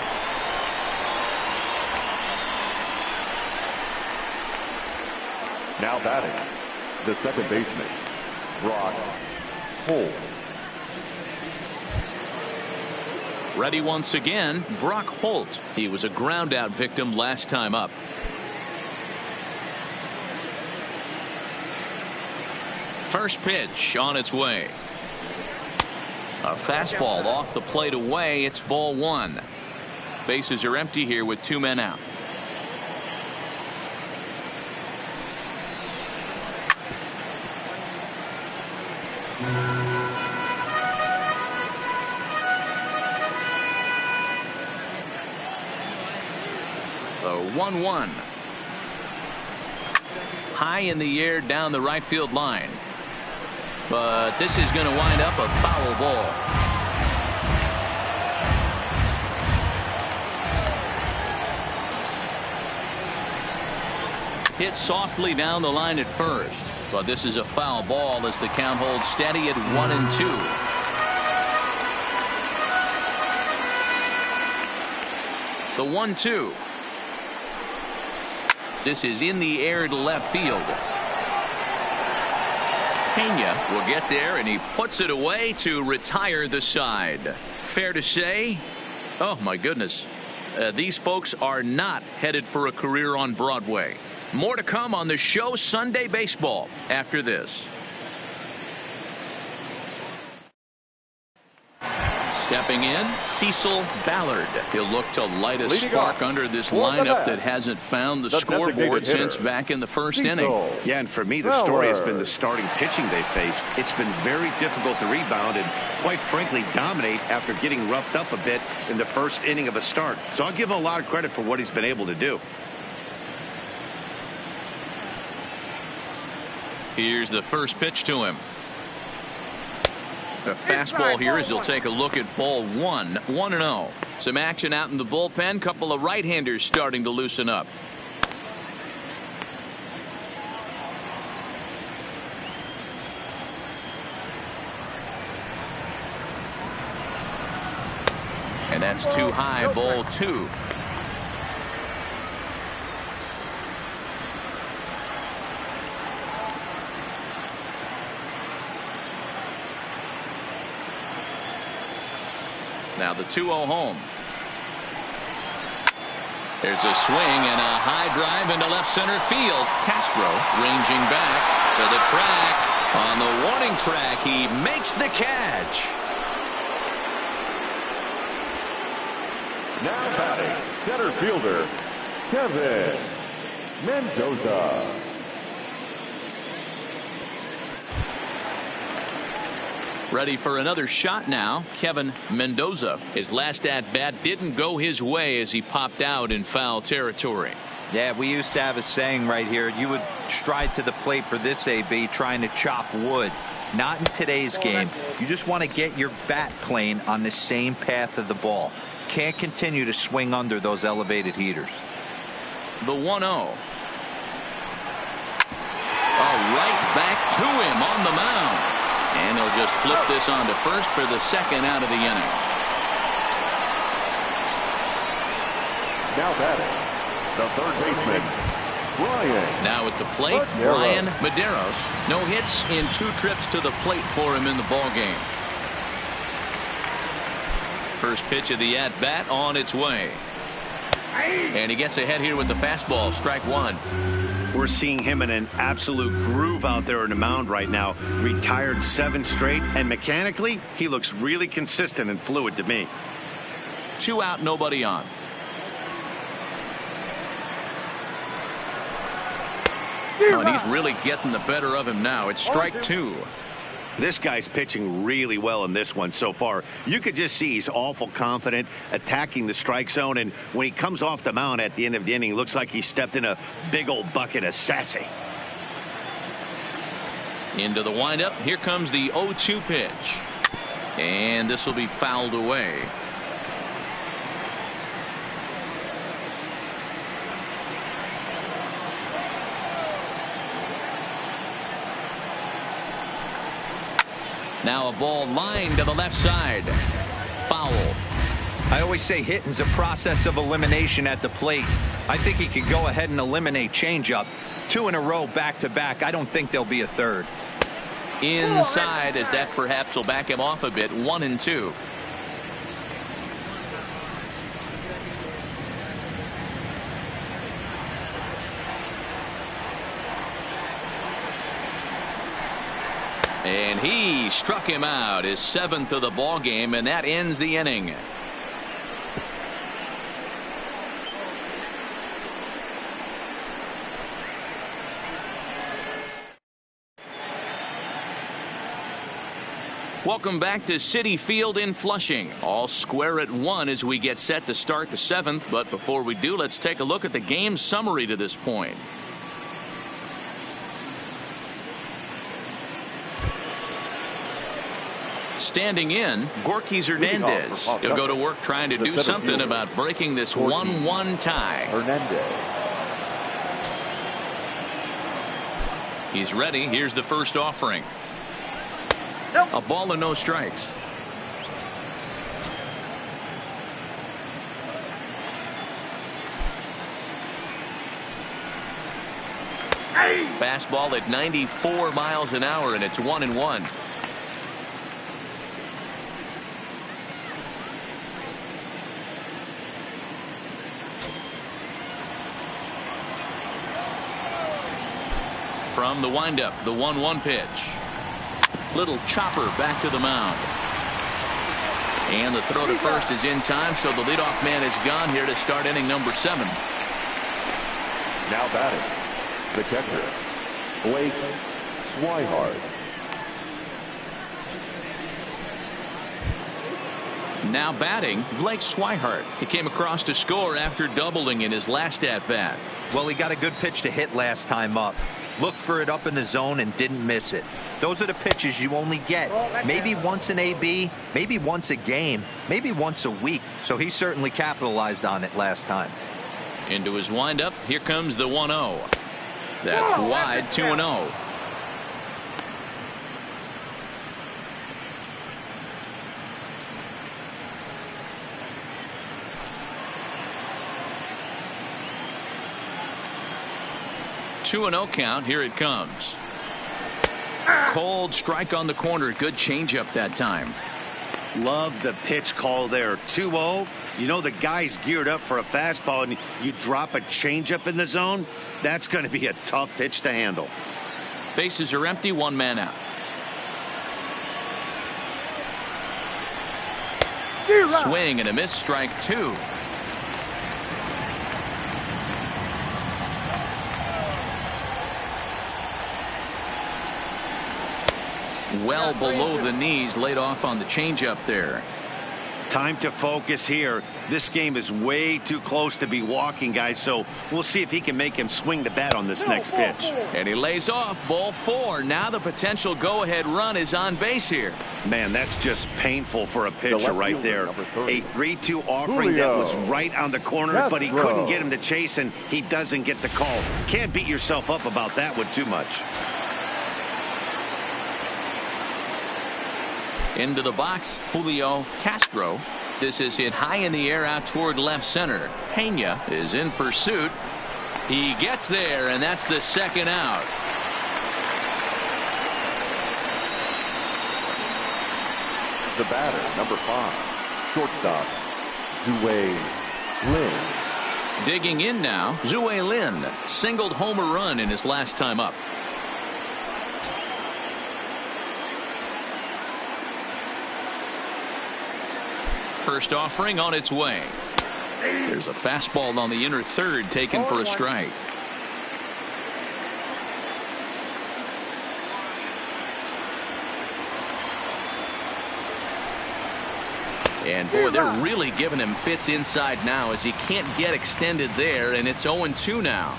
Now batting, the second baseman, Brock Holt. Ready once again, Brock Holt. He was a ground out victim last time up. First pitch on its way. A fastball off the plate away. It's ball 1. Bases are empty here with 2 men out. The 1-1. High in the air down the right field line. But this is going to wind up a foul ball. Hit softly down the line at first. But this is a foul ball as the count holds steady at 1-2. The 1-2. This is in the air to left field. Pena will get there, and he puts it away to retire the side. Fair to say, oh my goodness, these folks are not headed for a career on Broadway. More to come on the show Sunday Baseball after this. Stepping in, Cecil Ballard. He'll look to light a spark under this lineup that hasn't found the scoreboard since back in the first inning. Yeah, and for me, the story has been the starting pitching they faced. It's been very difficult to rebound and, quite frankly, dominate after getting roughed up a bit in the first inning of a start. So I'll give him a lot of credit for what he's been able to do. Here's the first pitch to him. A fastball here as he'll take a look at ball 1. 1-0. Some action out in the bullpen. Couple of right-handers starting to loosen up. And that's too high. Ball 2. Now the 2-0 home. There's a swing and a high drive into left center field. Castro ranging back to the track. On the warning track, he makes the catch. Now batting, center fielder, Kevin Mendoza. Ready for another shot now. Kevin Mendoza. His last at bat didn't go his way as he popped out in foul territory. Yeah, we used to have a saying right here. You would stride to the plate for this AB trying to chop wood. Not in today's game. You just want to get your bat plane on the same path of the ball. Can't continue to swing under those elevated heaters. The 1-0. Right back to him on the mound. And they'll just flip this on to first for the second out of the inning. Now batting, the third baseman, Brian. Now at the plate, Brian Medeiros. No hits in 2 trips to the plate for him in the ball game. First pitch of the at-bat on its way. And he gets ahead here with the fastball. Strike 1. We're seeing him in an absolute groove out there on the mound right now. Retired 7 straight, and mechanically, he looks really consistent and fluid to me. 2 out, nobody on. Oh, and he's really getting the better of him now. It's strike 2. This guy's pitching really well in this one so far. You could just see he's awful confident attacking the strike zone, and when he comes off the mound at the end of the inning, looks like he stepped in a big old bucket of sassy. Into the windup. Here comes the 0-2 pitch. And this will be fouled away. Now a ball lined to the left side. Foul. I always say hitting's a process of elimination at the plate. I think he could go ahead and eliminate changeup. 2 in a row back to back. I don't think there'll be a third. Inside, as that perhaps will back him off a bit. 1-2. And he struck him out, his 7th of the ball game, and that ends the inning. Welcome back to Citi Field in Flushing. All square at 1 as we get set to start the 7th. But before we do, let's take a look at the game summary to this point. Standing in, Gorky Hernandez. He'll go to work trying to do something about breaking this 1-1 tie. He's ready. Here's the first offering. A ball and no strikes. Fastball at 94 miles an hour, and it's 1-1. From the windup, the 1-1 pitch. Little chopper back to the mound. And the throw to first is in time, so the leadoff man is gone here to start inning number 7. Now batting, the catcher, Blake Swihart. Now batting, Blake Swihart. He came across to score after doubling in his last at-bat. Well, he got a good pitch to hit last time up. Looked for it up in the zone and didn't miss it. Those are the pitches you only get maybe once an AB, maybe once a game, maybe once a week. So he certainly capitalized on it last time. Into his windup. Here comes the 1-0. That's wide. 2-0. Two and 0 count. Here it comes. Cold strike on the corner. Good changeup that time. Love the pitch call there. 2-0. You know the guy's geared up for a fastball, and you drop a changeup in the zone. That's going to be a tough pitch to handle. Bases are empty, one man out. Swing and a miss, strike two. Well below the knees, laid off on the changeup there. Time to focus here. This game is way too close to be walking, guys, so we'll see if he can make him swing the bat on this next pitch. And he lays off, ball four. Now the potential go-ahead run is on base here. Man, that's just painful for a pitcher right there. A 3-2 offering Julio that was right on the corner, but he couldn't get him to chase, and he doesn't get the call. Can't beat yourself up about that one too much. Into the box, Julio Castro. This is hit high in the air out toward left center. Pena is in pursuit. He gets there, and that's the second out. The batter, number 5, shortstop, Zue Lin. Digging in now, Zue Lin singled home a run in his last time up. First offering on its way. There's a fastball on the inner third taken for a strike. And boy, they're really giving him fits inside now as he can't get extended there, and it's 0-2 now.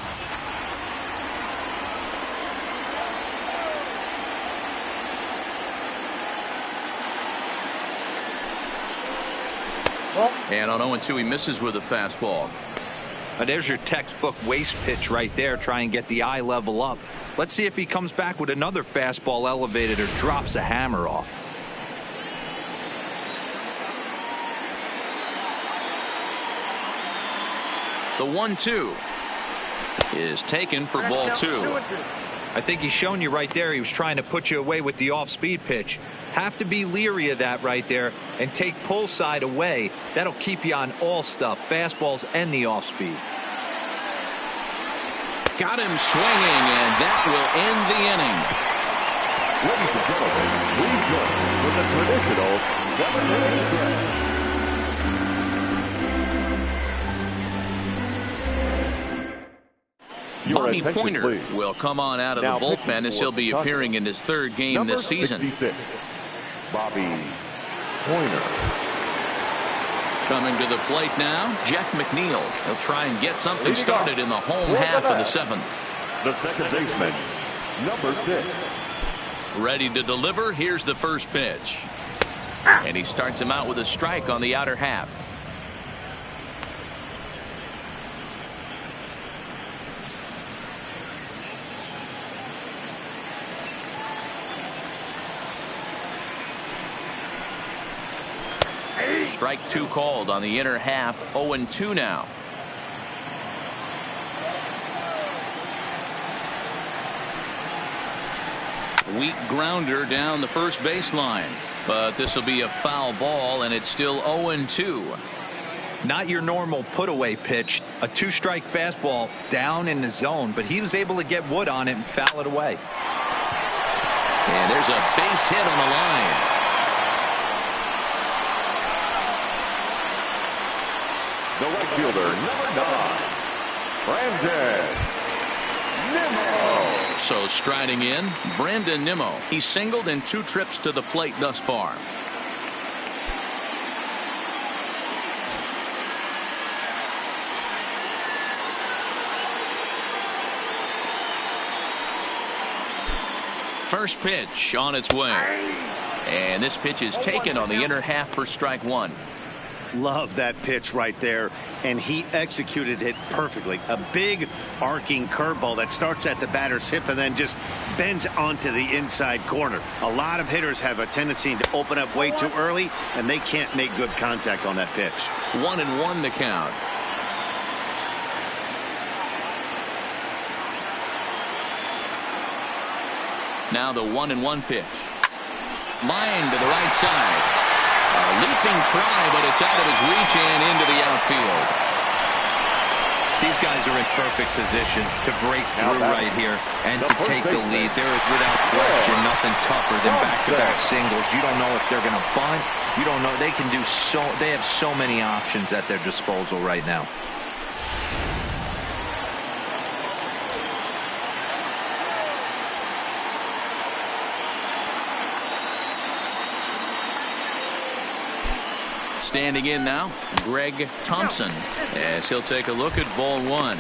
And on 0-2, he misses with a fastball. There's your textbook waste pitch right there. Try and get the eye level up. Let's see if he comes back with another fastball elevated or drops a hammer off. The 1-2 is taken for ball two. I think he's shown you right there. He was trying to put you away with the off-speed pitch. Have to be leery of that right there and take pull side away. That'll keep you on all stuff, fastballs and the off-speed. Got him swinging, and that will end the inning. Ladies and gentlemen, please join with the traditional 7-inning stretch. Bobby Pointer will come on out of the bullpen as he'll be appearing in his third game this season. 66, Bobby Pointer. Coming to the plate now, Jeff McNeil. He'll try and get something started in the home half of the seventh. The second baseman, number 6. Ready to deliver. Here's the first pitch. And he starts him out with a strike on the outer half. Strike two called on the inner half. 0-2 now. Weak grounder down the first baseline, but this will be a foul ball, and it's still 0-2. Not your normal put away pitch. A 2-strike fastball down in the zone, but he was able to get wood on it and foul it away. And there's a base hit on the line. The right fielder, number 9, Brandon Nimmo. So striding in, Brandon Nimmo. He's singled in 2 trips to the plate thus far. First pitch on its way. And this pitch is taken on the inner half for strike one. Love that pitch right there, and he executed it perfectly. A big arcing curveball that starts at the batter's hip and then just bends onto the inside corner. A lot of hitters have a tendency to open up way too early, and they can't make good contact on that pitch. 1-1 the count. Now the 1-1 pitch. Line to the right side. A leaping try, but it's out of his reach and into the outfield. These guys are in perfect position to break through right here and to take the lead. There is, without question, nothing tougher than back-to-back singles. You don't know if they're going to bunt. You don't know. They can do so. They have so many options at their disposal right now. Standing in now, Greg Thompson, as he'll take a look at ball one.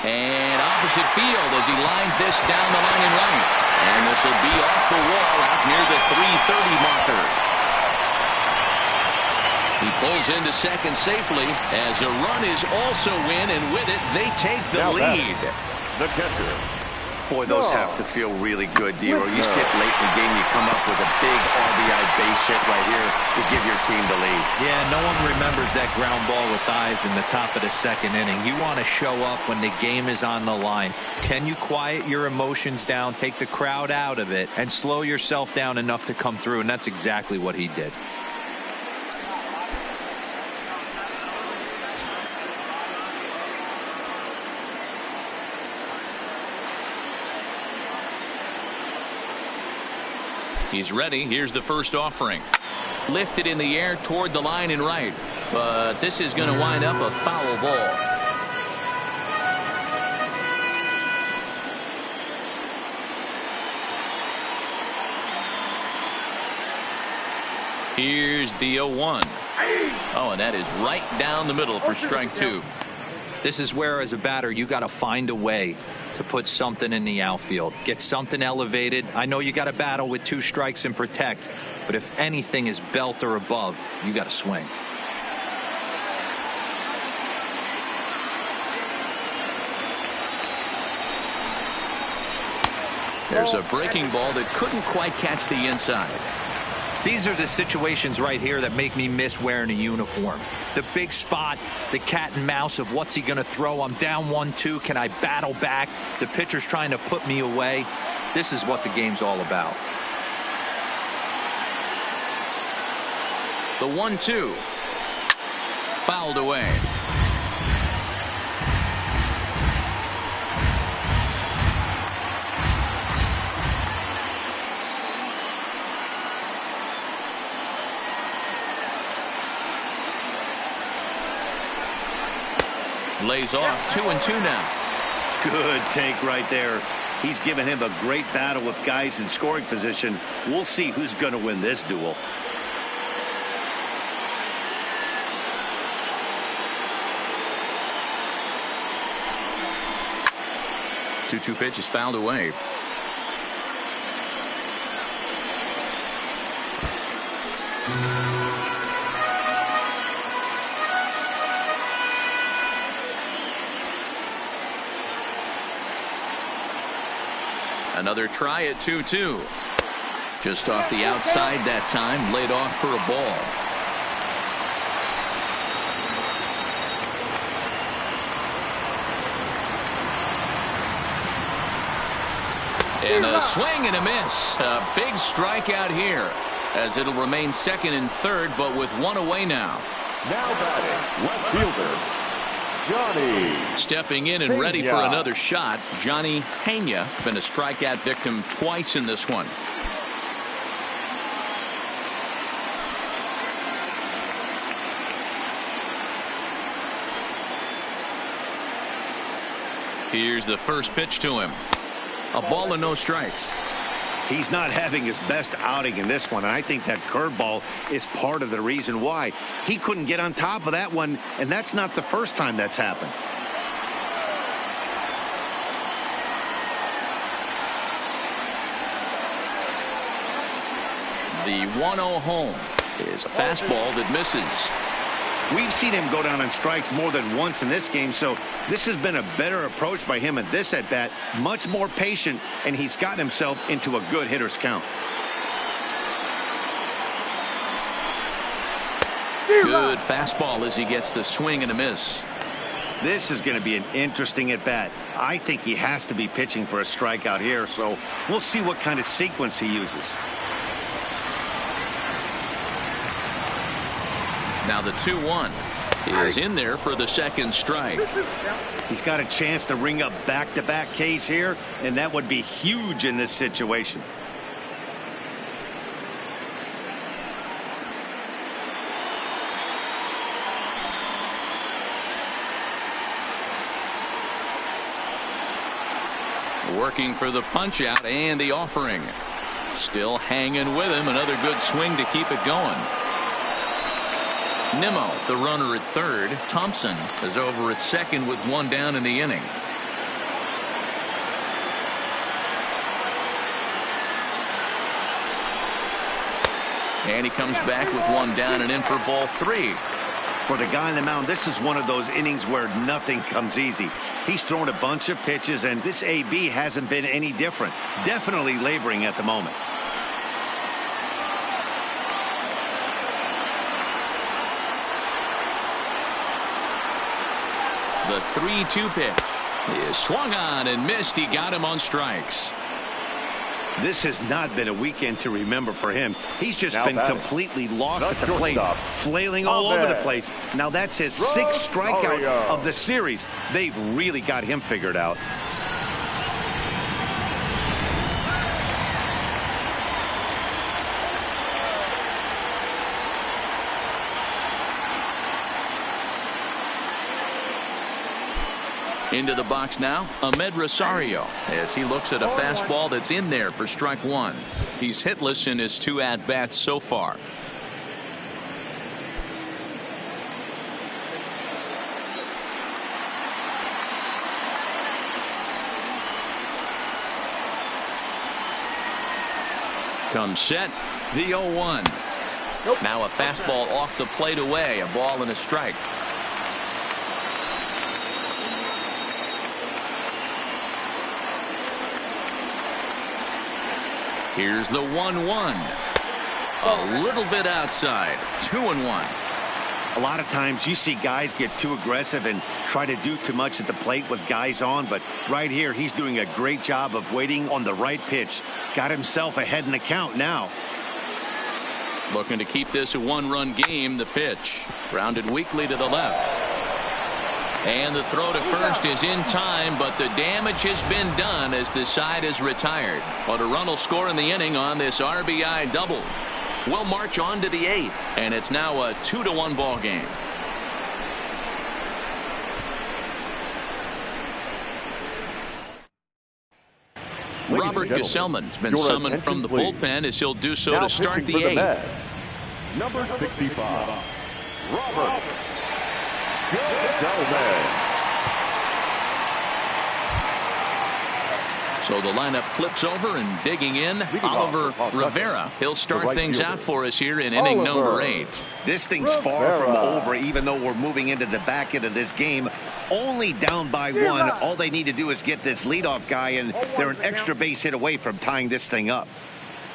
And opposite field as he lines this down the line in right. And this will be off the wall out near the 330 marker. He pulls into second safely as a run is also in, and with it, they take the lead. The catcher. Boy, those have to feel really good, D-Roy. You get late in the game, you come up with a big RBI base hit right here to give your team the lead. Yeah, no one remembers that ground ball with eyes in the top of the second inning. You want to show up when the game is on the line. Can you quiet your emotions down, take the crowd out of it, and slow yourself down enough to come through? And that's exactly what he did. He's ready. Here's the first offering. Lifted in the air toward the line and right. But this is going to wind up a foul ball. Here's the 0-1. Oh, and that is right down the middle for strike two. This is where, as a batter, you got to find a way to put something in the outfield, get something elevated. I know you got to battle with two strikes and protect, but if anything is belt or above, you got to swing. There's a breaking ball that couldn't quite catch the inside. These are the situations right here that make me miss wearing a uniform. The big spot, the cat and mouse of what's he going to throw. I'm down 1-2. Can I battle back? The pitcher's trying to put me away. This is what the game's all about. The 1-2. Fouled away. Lays off 2-2 now. Good take right there. He's given him a great battle with guys in scoring position. We'll see who's going to win this duel. 2-2 pitch is fouled away. Another try at 2-2. Just off the outside that time, laid off for a ball. And a swing and a miss. A big strikeout here, as it'll remain second and third, but with one away now. Now batting, left fielder, Johnny. Stepping in and ready for another shot, Johnny Pena. Been a strikeout victim twice in this one. Here's the first pitch to him. A ball and no strikes. He's not having his best outing in this one, and I think that curveball is part of the reason why. He couldn't get on top of that one, and that's not the first time that's happened. The 1-0 home is a fastball that misses. We've seen him go down on strikes more than once in this game, so this has been a better approach by him at this at-bat. Much more patient, and he's gotten himself into a good hitter's count. Good fastball as he gets the swing and a miss. This is going to be an interesting at bat. I think he has to be pitching for a strikeout here, so we'll see what kind of sequence he uses. Now the 2-1 is in there for the second strike. He's got a chance to ring up back-to-back Ks here, and that would be huge in this situation. Working for the punch out and the offering. Still hanging with him. Another good swing to keep it going. Nimmo, the runner at third. Thompson is over at second with one down in the inning. And he comes back with one down and in for ball 3. For the guy on the mound, this is one of those innings where nothing comes easy. He's thrown a bunch of pitches, and this AB hasn't been any different. Definitely laboring at the moment. The 3-2 pitch is swung on and missed. He got him on strikes. This has not been a weekend to remember for him. He's just been completely lost at the plate, flailing all over the place. Now that's his 6th strikeout of the series. They've really got him figured out. Into the box now, Ahmed Rosario, as he looks at a fastball that's in there for strike 1. He's hitless in his 2 at-bats so far. Comes set, the 0-1. Now a fastball off the plate away, a ball and a strike. Here's the 1-1. A little bit outside. 2-1. A lot of times you see guys get too aggressive and try to do too much at the plate with guys on, but right here he's doing a great job of waiting on the right pitch. Got himself ahead in the count now. Looking to keep this a 1-run game. The pitch grounded weakly to the left. And the throw to first is in time, but the damage has been done as the side is retired. But a run will score in the inning on this RBI double. We'll march on to the 8th, and it's now a 2-1 ball game. Robert Gesellman's been summoned from the bullpen as he'll do so to start the 8th. Number 65, Robert Gesellman. So the lineup flips over and digging in, Oliver Rivera. He'll start things out for us here in inning number 8. This thing's far from over, even though we're moving into the back end of this game. Only down by 1. All they need to do is get this leadoff guy, and they're an extra base hit away from tying this thing up.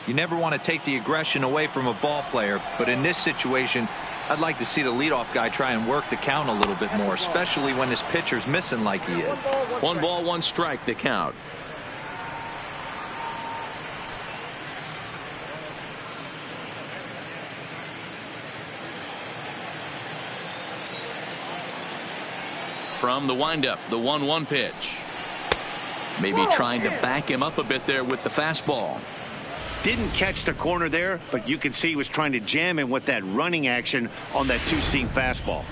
You never want to take the aggression away from a ball player, but in this situation, I'd like to see the leadoff guy try and work the count a little bit more, especially when his pitcher's missing like he is. 1 ball, 1 strike, the count. From the windup, the 1-1 pitch. Maybe trying to back him up a bit there with the fastball. Didn't catch the corner there, but you can see he was trying to jam him with that running action on that 2-seam fastball.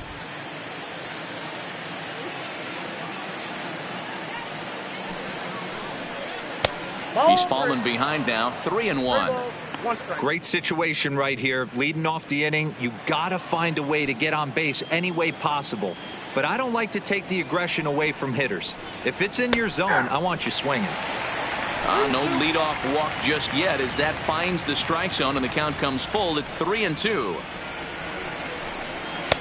He's fallen behind now, 3-1. Great situation right here. Leading off the inning, you gotta find a way to get on base any way possible. But I don't like to take the aggression away from hitters. If it's in your zone, I want you swinging. No leadoff walk just yet as that finds the strike zone and the count comes full at 3-2.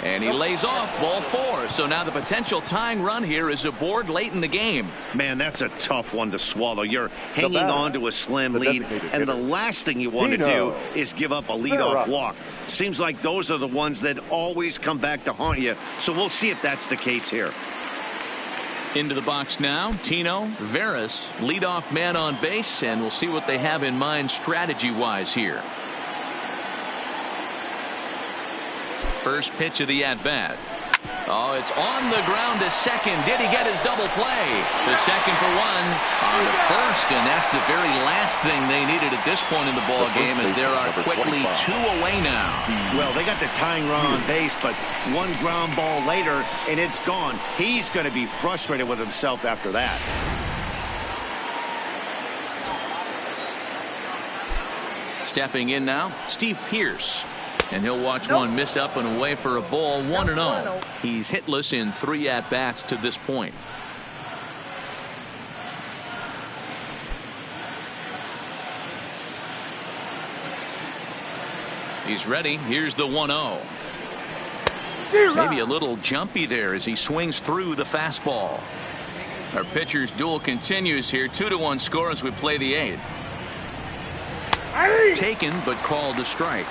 And he lays off ball 4. So now the potential tying run here is aboard late in the game. Man, that's a tough one to swallow. You're hanging on to a slim lead, and the last thing you want to do is give up a leadoff walk. Seems like those are the ones that always come back to haunt you. So we'll see if that's the case here. Into the box now, Tino Veras, leadoff man on base, and we'll see what they have in mind strategy-wise here. First pitch of the at-bat. Oh, it's on the ground to second. Did he get his double play? The second for 1 on to first, and that's the very last thing they needed at this point in the ball game, as there are quickly 2 away now. Well, they got the tying run on base, but 1 ground ball later, and it's gone. He's going to be frustrated with himself after that. Stepping in now, Steve Pearce. And he'll watch one miss up and away for a ball, 1-0. He's hitless in 3 at-bats to this point. He's ready. Here's the 1-0. Maybe a little jumpy there as he swings through the fastball. Our pitcher's duel continues here. 2-1 score as we play the 8th. Taken but called a strike.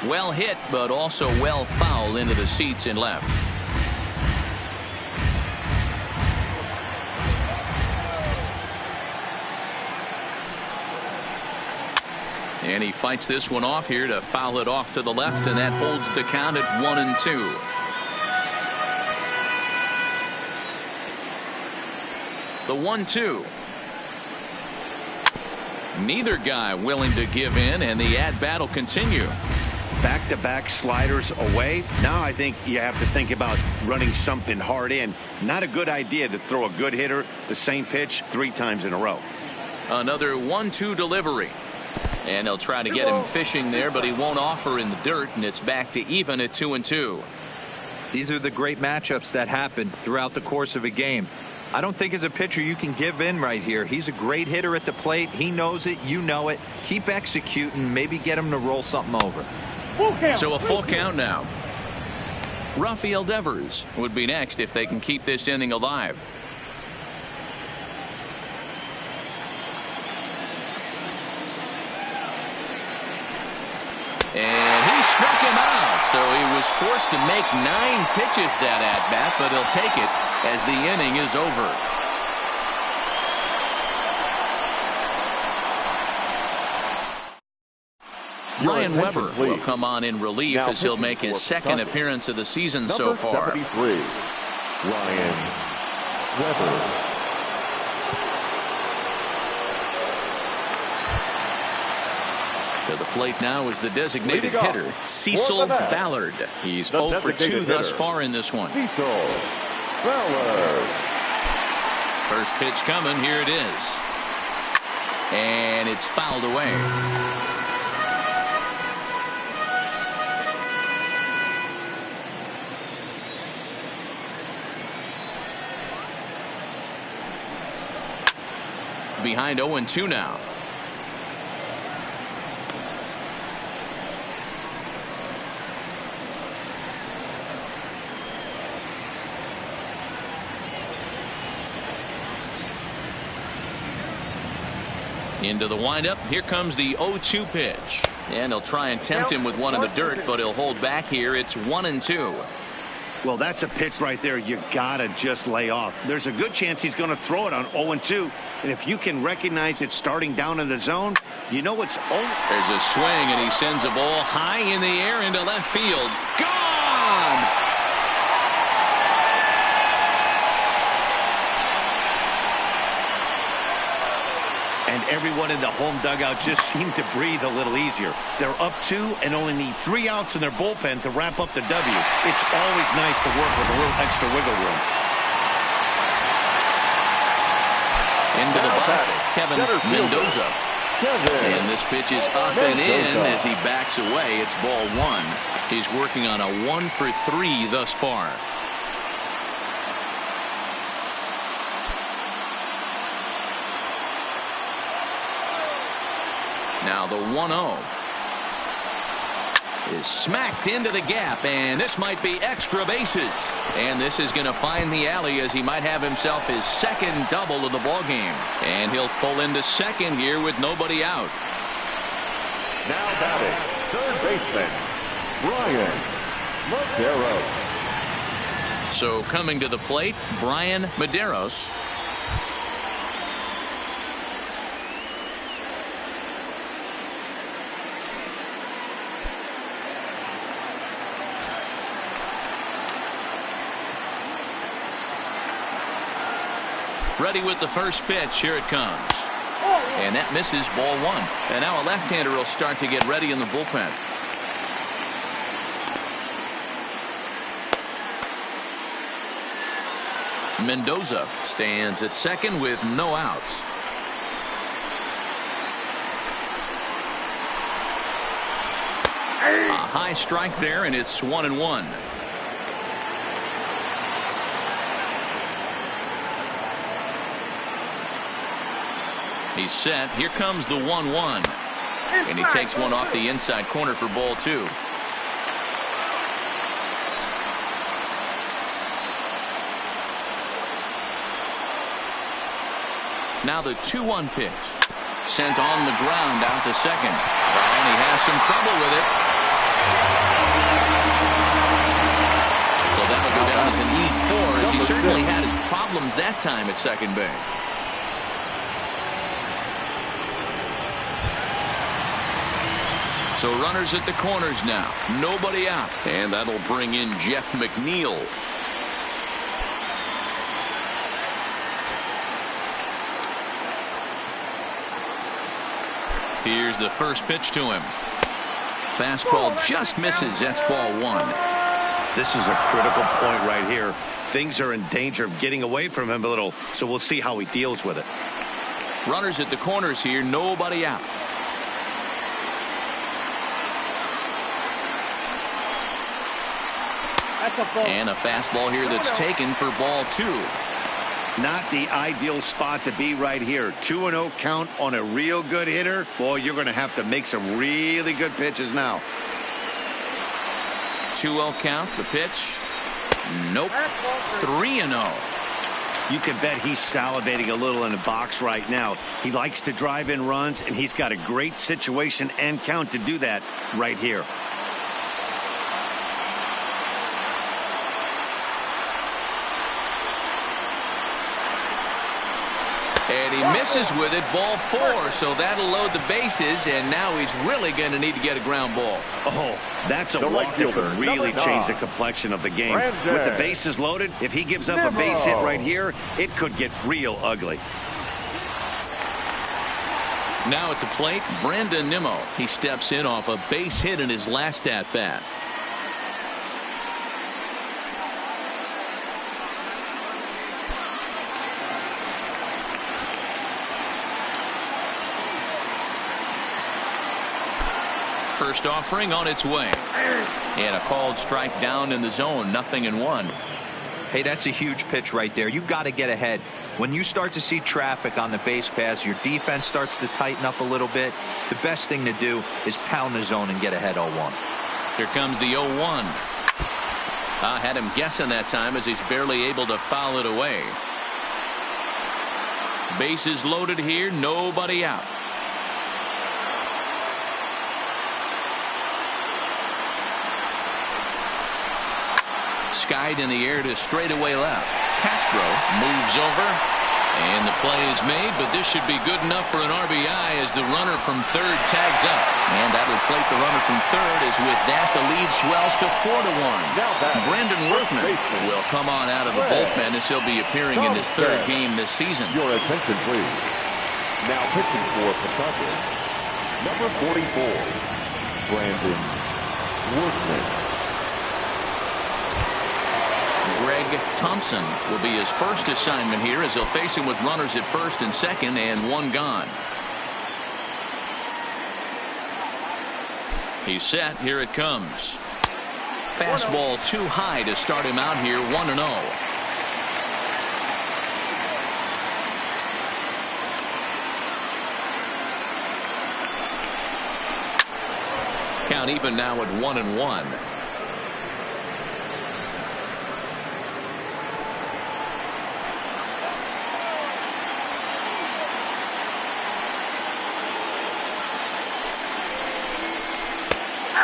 Well hit, but also well fouled into the seats and left. And he fights this one off here to foul it off to the left, and that holds the count at 1-2. The 1-2. Neither guy willing to give in, and the at-bat will continue. Back-to-back sliders away. Now I think you have to think about running something hard in. Not a good idea to throw a good hitter the same pitch 3 times in a row. Another 1-2 delivery. And they'll try to get him fishing there, but he won't offer in the dirt, and it's back to even at 2-2. These are the great matchups that happen throughout the course of a game. I don't think as a pitcher you can give in right here. He's a great hitter at the plate. He knows it. You know it. Keep executing. Maybe get him to roll something over. So a full count now. Rafael Devers would be next if they can keep this inning alive. And he struck him out, so he was forced to make 9 pitches that at bat, but he'll take it as the inning is over. Ryan Weber will come on in relief as he'll make his 2nd appearance of the season so far. 73, Ryan Weber. To the plate now is the designated hitter, Cecil Ballard. He's 0 for 2 thus far in this one. Cecil Ballard. First pitch coming. Here it is. And it's fouled away. Behind 0-2 now. Into the windup. Here comes the 0-2 pitch. And he'll try and tempt him with one in the dirt, but he'll hold back here. It's 1-2. Well, that's a pitch right there you gotta just lay off. There's a good chance he's going to throw it on 0-2, and if you can recognize it starting down in the zone, you know it's over. There's a swing, and he sends a ball high in the air into left field. Gone! And everyone in the home dugout just seemed to breathe a little easier. They're up 2 and only need 3 outs in their bullpen to wrap up the W. It's always nice to work with a little extra wiggle room. Into the box, Kevin Mendoza. And this pitch is up and in as he backs away. It's ball one. He's working on a 1-for-3 thus far. Now the 1-0 is smacked into the gap, and this might be extra bases. And this is going to find the alley as he might have himself his second double of the ball game. And he'll pull into second here with nobody out. Now batting, third baseman, Brian Medeiros. So coming to the plate, Brian Medeiros. Ready with the first pitch. Here it comes. And that misses, ball one. And now a left-hander will start to get ready in the bullpen. Mendoza stands at second with no outs. A high strike there, and it's 1-1. He's set. Here comes the 1-1. And he takes one off the inside corner for ball two. Now the 2-1 pitch. Sent on the ground out to second. And he has some trouble with it. So that'll go down as an E4 as he certainly had his problems that time at second base. So runners at the corners now. Nobody out. And that'll bring in Jeff McNeil. Here's the first pitch to him. Fastball just misses. That's ball one. This is a critical point right here. Things are in danger of getting away from him a little, so we'll see how he deals with it. Runners at the corners here. Nobody out. And a fastball here that's taken for ball two. Not the ideal spot to be right here. 2-0 count on a real good hitter. Boy, you're going to have to make some really good pitches now. 2-0 count. The pitch. Nope. 3-0. You can bet he's salivating a little in the box right now. He likes to drive in runs, and he's got a great situation and count to do that right here. And he misses with it, ball four, so that'll load the bases, and now he's really going to need to get a ground ball. Oh, that's a walk that could really change the complexion of the game. With the bases loaded, if he gives up a base hit right here, it could get real ugly. Now at the plate, Brandon Nimmo. He steps in off a base hit in his last at-bat. First offering on its way. And a called strike down in the zone. 0-1. Hey, that's a huge pitch right there. You've got to get ahead. When you start to see traffic on the base paths, your defense starts to tighten up a little bit. The best thing to do is pound the zone and get ahead 0-1. Here comes the 0-1. I had him guessing that time as he's barely able to foul it away. Bases loaded here. Nobody out. Skied in the air to straightaway left. Castro moves over, and the play is made, but this should be good enough for an RBI as the runner from third tags up. And that'll plate the runner from third as with that the lead swells to 4-1. Brendan Workman will come on out of the bullpen as he'll be appearing in his third game this season. Your attention, please. Now pitching for Pawtucket, number 44, Brandon Workman. Greg Thompson will be his first assignment here as he'll face him with runners at first and second and one gone. He's set. Here it comes. Fastball too high to start him out here. 1-0. Count even now at 1-1.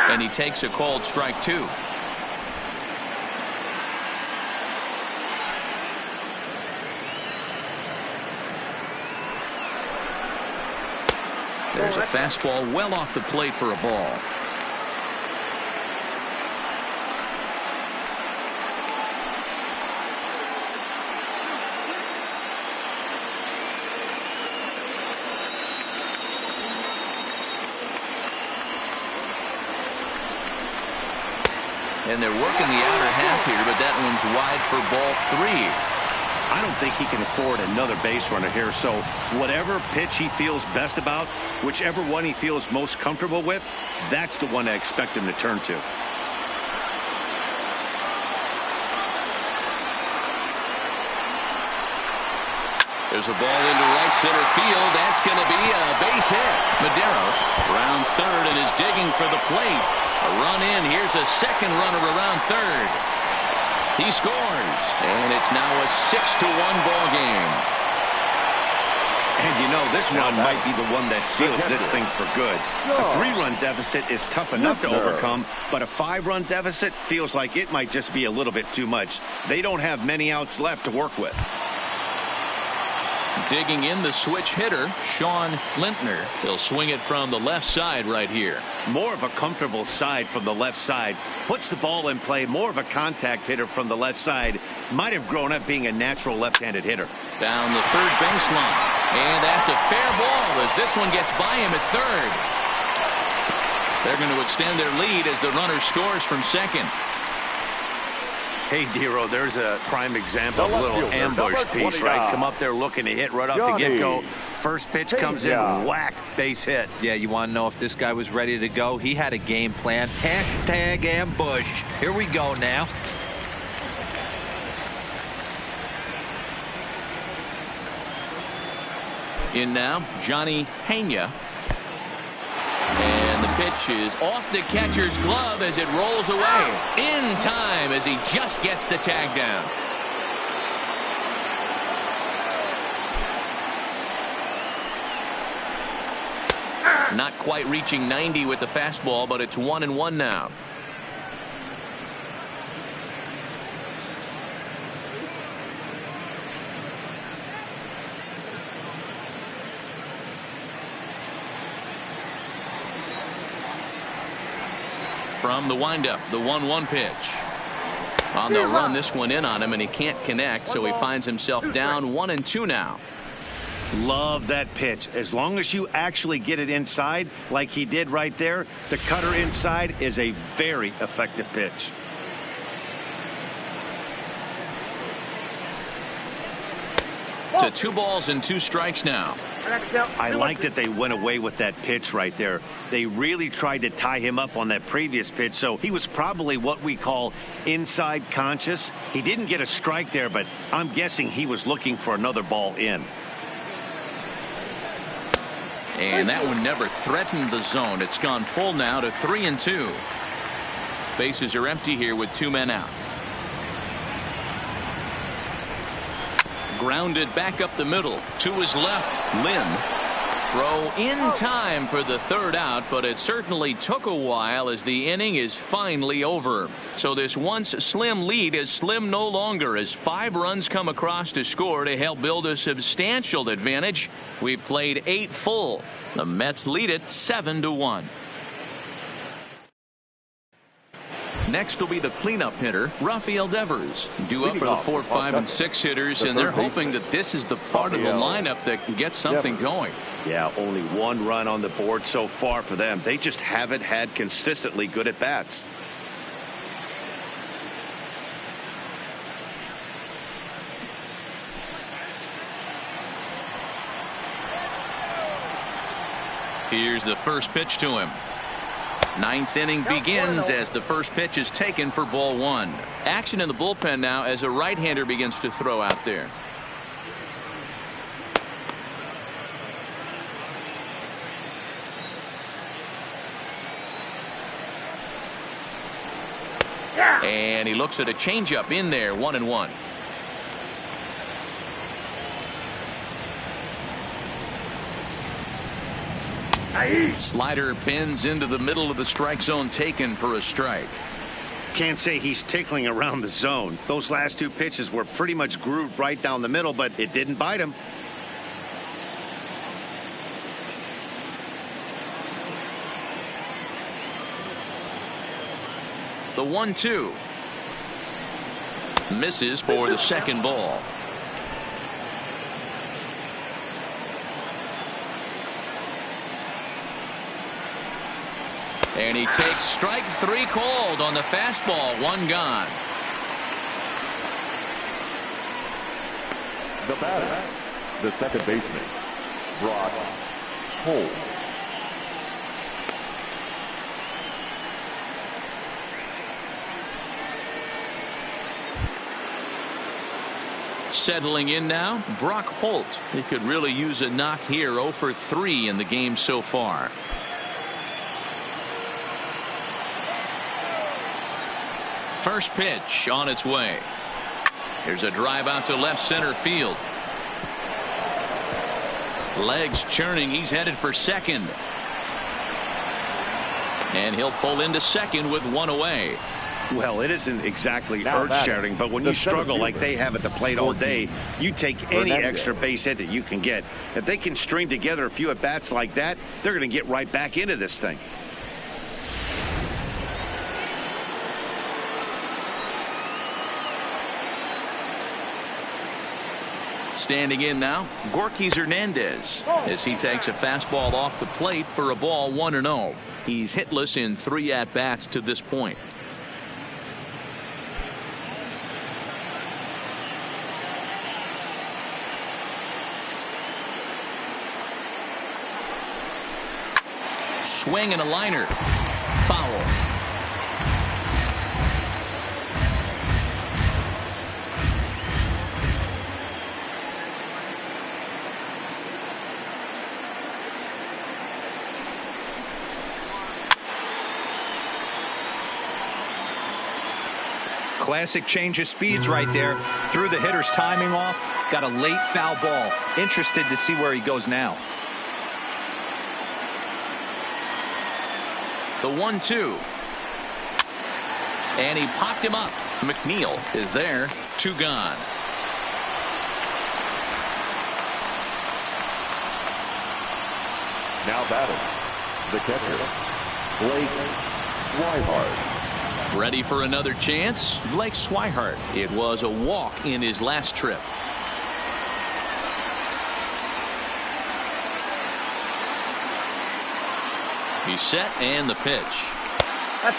And he takes a called strike 2. There's a fastball well off the plate for a ball. And they're working the outer half here, but that one's wide for ball 3. I don't think he can afford another base runner here, so whatever pitch he feels best about, whichever one he feels most comfortable with, that's the one I expect him to turn to. There's a ball into right center field. That's going to be a base hit. Medeiros rounds third and is digging for the plate. A run in. Here's a second runner around third. He scores, and it's now a 6-1 ball game. And you know, this one might be the one that seals this thing for good. A 3-run deficit is tough enough to overcome, but a 5-run deficit feels like it might just be a little bit too much. They don't have many outs left to work with. Digging in the switch hitter, Sean Lintner. He'll swing it from the left side right here. More of a comfortable side from the left side. Puts the ball in play. More of a contact hitter from the left side. Might have grown up being a natural left-handed hitter. Down the third baseline. And that's a fair ball as this one gets by him at third. They're going to extend their lead as the runner scores from second. Hey, Dero, there's a prime example of a little ambush piece, right? Come up there looking to hit right off the get-go. First pitch comes in, whack, base hit. Yeah, you want to know if this guy was ready to go? He had a game plan. Hashtag ambush. Here we go now. In now, Johnny Pena. And the pitch is off the catcher's glove as it rolls away. In time as he just gets the tag down. Not quite reaching 90 with the fastball, but it's 1-1 now. From the windup, the 1-1 pitch. They'll run this one in on him, and he can't connect, so he finds himself down 1-2 now. Love that pitch. As long as you actually get it inside, like he did right there, the cutter inside is a very effective pitch. To 2 balls and 2 strikes now. I like that they went away with that pitch right there. They really tried to tie him up on that previous pitch, so he was probably what we call inside conscious. He didn't get a strike there, but I'm guessing he was looking for another ball in. And that one never threatened the zone. It's gone full now to 3-2. Bases are empty here with 2 men out. Grounded back up the middle to his left. Lynn. Throw in time for the third out, but it certainly took a while as the inning is finally over. So this once slim lead is slim no longer as 5 runs come across to score to help build a substantial advantage. We've played 8 full. The Mets lead it 7-1. Next will be the cleanup hitter, Rafael Devers, due up for the 4, 5, and 6 hitters, and they're hoping that this is the part of the lineup that can get something going. Yeah, only 1 run on the board so far for them. They just haven't had consistently good at bats. Here's the first pitch to him. Ninth inning begins as the first pitch is taken for ball one. Action in the bullpen now as a right-hander begins to throw out there. And he looks at a changeup in there, 1-1. Slider pins into the middle of the strike zone, taken for a strike. Can't say he's tickling around the zone. Those last two pitches were pretty much grooved right down the middle, but it didn't bite him. The 1-2 misses for the second ball. And he takes strike three called on the fastball. One gone. The batter, the second baseman, Brock Holt. Settling in now, Brock Holt. He could really use a knock here. 0 for 3 in the game so far. First pitch on its way. Here's a drive out to left center field. Legs churning. He's headed for second. And he'll pull into second with one away. Well, it isn't exactly earth-shattering, but when you struggle like they have at the plate all day, you take any extra base hit that you can get. If they can string together a few at-bats like that, they're going to get right back into this thing. Standing in now, Gorky Hernandez, as he takes a fastball off the plate for a ball, 1-0. He's hitless in 3 at-bats to this point. Swing and a liner. Foul. Classic change of speeds right there. Threw the hitter's timing off. Got a late foul ball. Interested to see where he goes now. The 1-2. And he popped him up. McNeil is there. 2 gone. Now batting, the catcher, Blake Swihart. Ready for another chance? Blake Swihart. It was a walk in his last trip. He's set, and the pitch.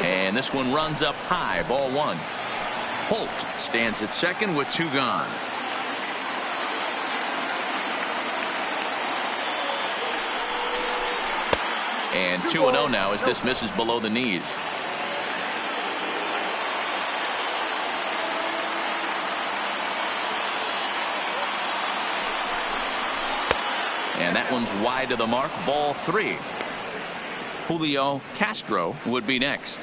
And this one runs up high, ball 1. Holt stands at second with 2 gone. And 2-0 now as this misses below the knees. And that one's wide to the mark, ball 3. Julio Castro would be next.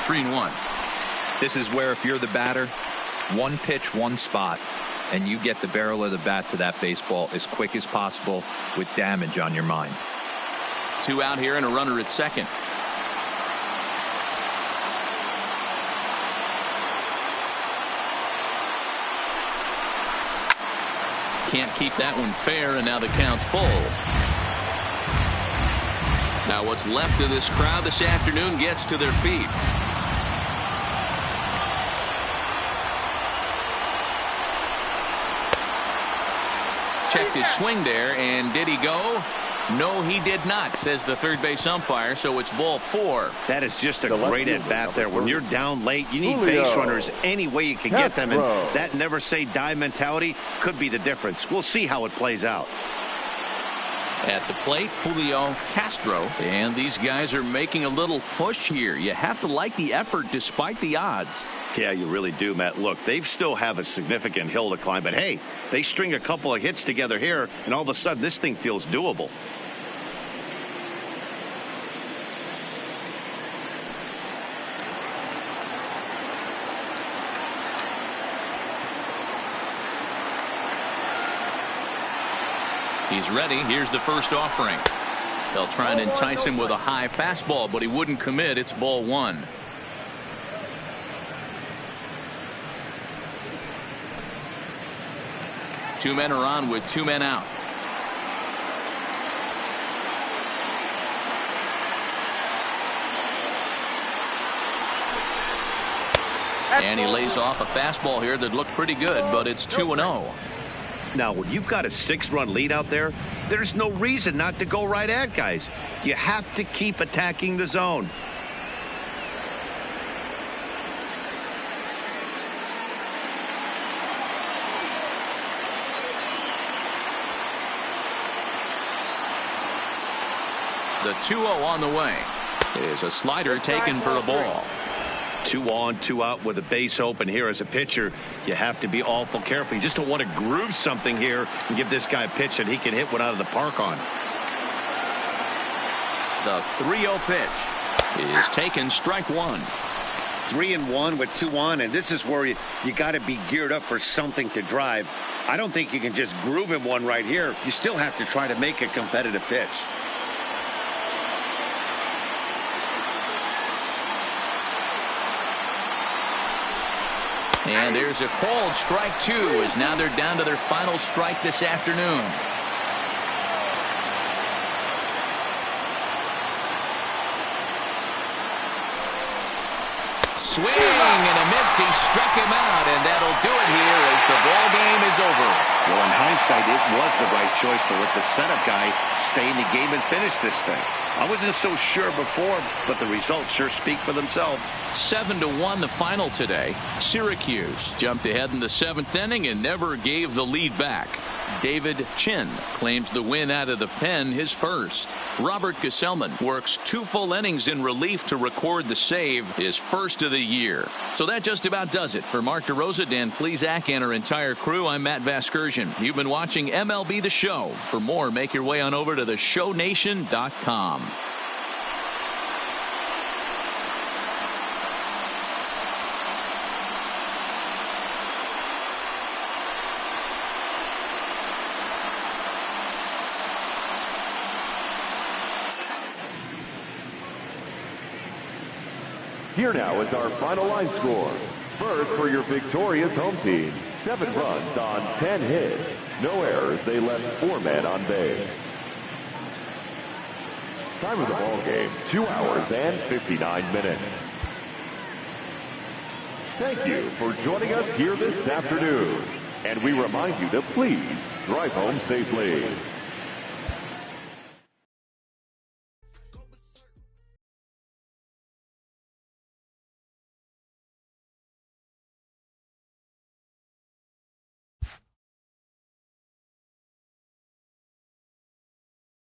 Three and 1. This is where if you're the batter, one pitch, one spot, and you get the barrel of the bat to that baseball as quick as possible with damage on your mind. 2 out here and a runner at second. Can't keep that one fair, and now the count's full. Now what's left of this crowd this afternoon gets to their feet. Checked his swing there, and did he go? No, he did not, says the third base umpire, so it's ball 4. That is just a great at-bat there. When you're down late, you need base runners any way you can get them, and that never say die mentality could be the difference. We'll see how it plays out. At the plate, Julio Castro, and these guys are making a little push here. You have to like the effort despite the odds. Yeah, you really do, Matt. Look, they still have a significant hill to climb, but hey, they string a couple of hits together here, and all of a sudden this thing feels doable. He's ready. Here's the first offering. They'll try and entice him with a high fastball, but he wouldn't commit. It's ball 1. Two men are on with 2 men out. And he lays off a fastball here that looked pretty good, but it's 2-0. Now, when you've got a 6-run lead out there, there's no reason not to go right at guys. You have to keep attacking the zone. The 2-0 on the way is a slider taken for a ball. 2 on, 2 out with a base open here. As a pitcher, you have to be awful careful. You just don't want to groove something here and give this guy a pitch that he can hit one out of the park on. The 3-0 pitch is taken, strike 1. 3-1 with 2 on, and this is where you got to be geared up for something to drive. I don't think you can just groove him one right here. You still have to try to make a competitive pitch. And there's a called strike 2, as now they're down to their final strike this afternoon. Swing and a miss. He struck him out, and that'll do it here as the ball game is over. Well, in hindsight, it was the right choice to let the setup guy stay in the game and finish this thing. I wasn't so sure before, but the results sure speak for themselves. 7-1 the final today. Syracuse jumped ahead in the 7th inning and never gave the lead back. David Chin claims the win out of the pen, his first. Robert Gesellman works 2 full innings in relief to record the save, his first of the year. So that just about does it. For Mark DeRosa, Dan Plesac, and our entire crew, I'm Matt Vasgersian. You've been watching MLB The Show. For more, make your way on over to theshownation.com. Here now is our final line score. First, for your victorious home team, 7 runs on 10 hits. No errors. They left 4 men on base. Time of the ball game, 2 hours and 59 minutes. Thank you for joining us here this afternoon. And we remind you to please drive home safely.